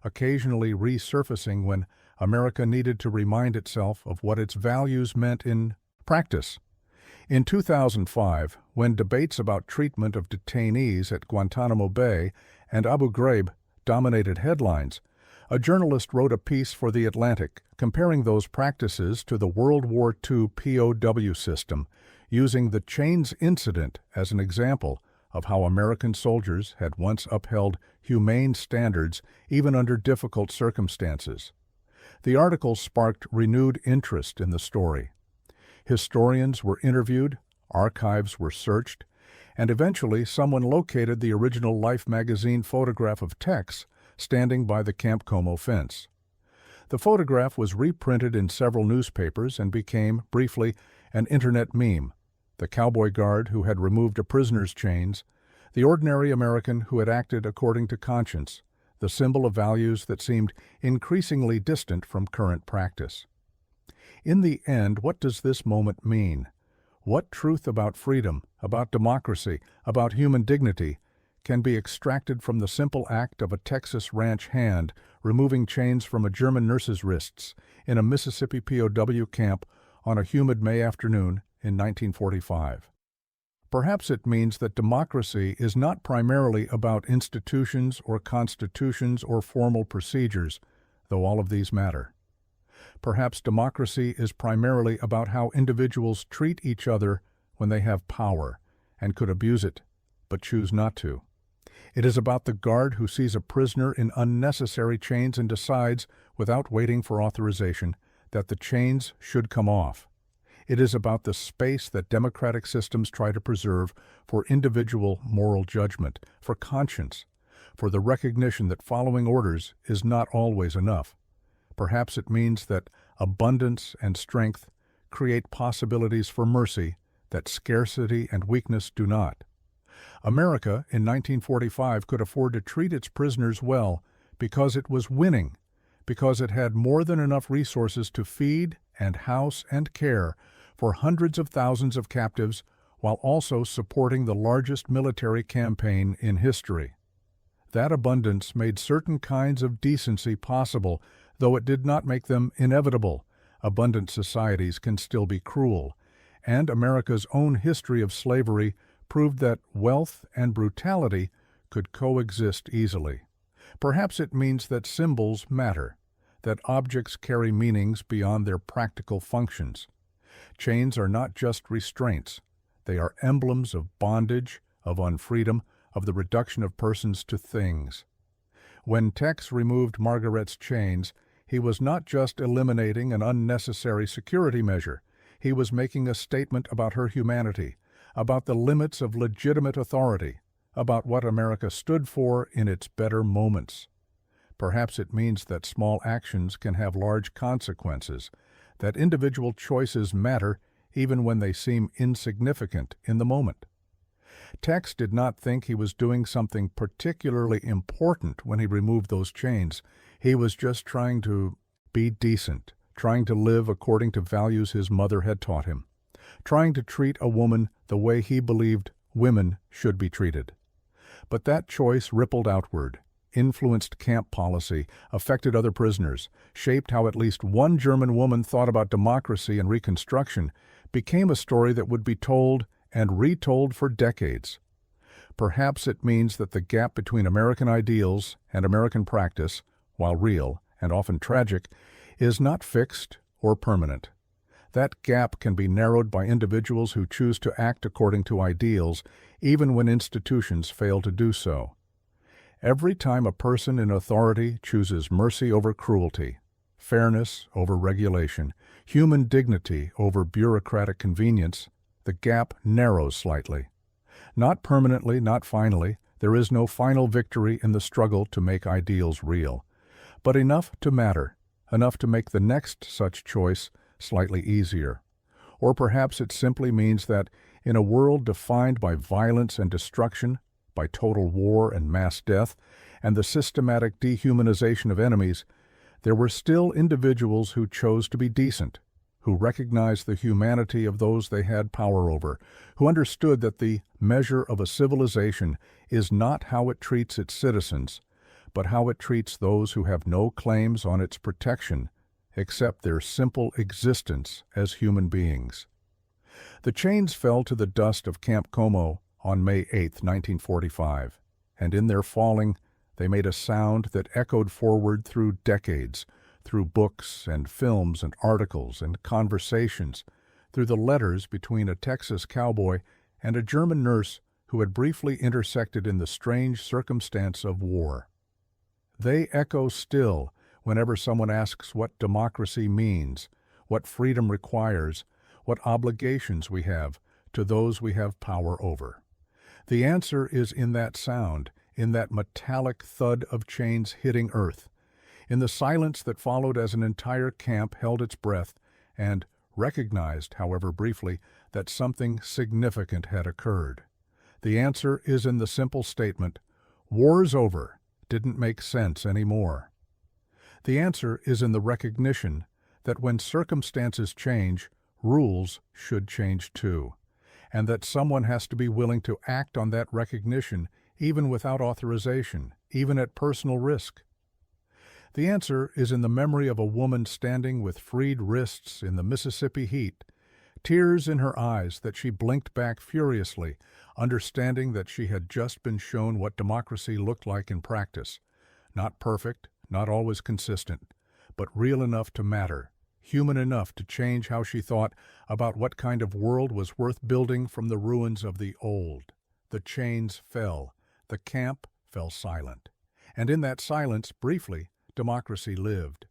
occasionally resurfacing when America needed to remind itself of what its values meant in practice. In 2005, when debates about treatment of detainees at Guantanamo Bay and Abu Ghraib dominated headlines, a journalist wrote a piece for The Atlantic comparing those practices to the World War II POW system, using the chains incident as an example of how American soldiers had once upheld humane standards even under difficult circumstances. The article sparked renewed interest in the story. Historians were interviewed, archives were searched, and eventually someone located the original Life magazine photograph of Tex standing by the Camp Como fence. The photograph was reprinted in several newspapers and became, briefly, an internet meme. The cowboy guard who had removed a prisoner's chains, the ordinary American who had acted according to conscience, the symbol of values that seemed increasingly distant from current practice. In the end, what does this moment mean? What truth about freedom, about democracy, about human dignity can be extracted from the simple act of a Texas ranch hand removing chains from a German nurse's wrists in a Mississippi POW camp on a humid May afternoon in 1945? Perhaps it means that democracy is not primarily about institutions or constitutions or formal procedures, though all of these matter. Perhaps democracy is primarily about how individuals treat each other when they have power and could abuse it, but choose not to. It is about the guard who sees a prisoner in unnecessary chains and decides, without waiting for authorization, that the chains should come off. It is about the space that democratic systems try to preserve for individual moral judgment, for conscience, for the recognition that following orders is not always enough. Perhaps it means that abundance and strength create possibilities for mercy that scarcity and weakness do not. America in 1945 could afford to treat its prisoners well because it was winning, because it had more than enough resources to feed and house and care for hundreds of thousands of captives while also supporting the largest military campaign in history. That abundance made certain kinds of decency possible, though it did not make them inevitable. Abundant societies can still be cruel, and America's own history of slavery proved that wealth and brutality could coexist easily. Perhaps it means that symbols matter, that objects carry meanings beyond their practical functions. Chains are not just restraints. They are emblems of bondage, of unfreedom, of the reduction of persons to things. When Tex removed Margaret's chains, he was not just eliminating an unnecessary security measure. He was making a statement about her humanity, about the limits of legitimate authority, about what America stood for in its better moments. Perhaps it means that small actions can have large consequences, that individual choices matter even when they seem insignificant in the moment. Tex did not think he was doing something particularly important when he removed those chains. He was just trying to be decent, trying to live according to values his mother had taught him, trying to treat a woman the way he believed women should be treated. But that choice rippled outward, influenced camp policy, affected other prisoners, shaped how at least one German woman thought about democracy and Reconstruction, became a story that would be told and retold for decades. Perhaps it means that the gap between American ideals and American practice, while real and often tragic, is not fixed or permanent. That gap can be narrowed by individuals who choose to act according to ideals, even when institutions fail to do so. Every time a person in authority chooses mercy over cruelty, fairness over regulation, human dignity over bureaucratic convenience, the gap narrows slightly. Not permanently, not finally. There is no final victory in the struggle to make ideals real, but enough to matter, enough to make the next such choice slightly easier. Or perhaps it simply means that in a world defined by violence and destruction, by total war and mass death, and the systematic dehumanization of enemies, there were still individuals who chose to be decent, who recognized the humanity of those they had power over, who understood that the measure of a civilization is not how it treats its citizens, but how it treats those who have no claims on its protection except their simple existence as human beings. The chains fell to the dust of Camp Como on May 8, 1945, and in their falling, they made a sound that echoed forward through decades, through books and films and articles and conversations, through the letters between a Texas cowboy and a German nurse who had briefly intersected in the strange circumstance of war. They echo still whenever someone asks what democracy means, what freedom requires, what obligations we have to those we have power over. The answer is in that sound, in that metallic thud of chains hitting earth, in the silence that followed as an entire camp held its breath and recognized, however briefly, that something significant had occurred. The answer is in the simple statement, "War's over, didn't make sense anymore." The answer is in the recognition that when circumstances change, rules should change too, and that someone has to be willing to act on that recognition even without authorization, even at personal risk. The answer is in the memory of a woman standing with freed wrists in the Mississippi heat, tears in her eyes that she blinked back furiously, understanding that she had just been shown what democracy looked like in practice. Not perfect, not always consistent, but real enough to matter, human enough to change how she thought about what kind of world was worth building from the ruins of the old. The chains fell. The camp fell silent. And in that silence, briefly, democracy lived.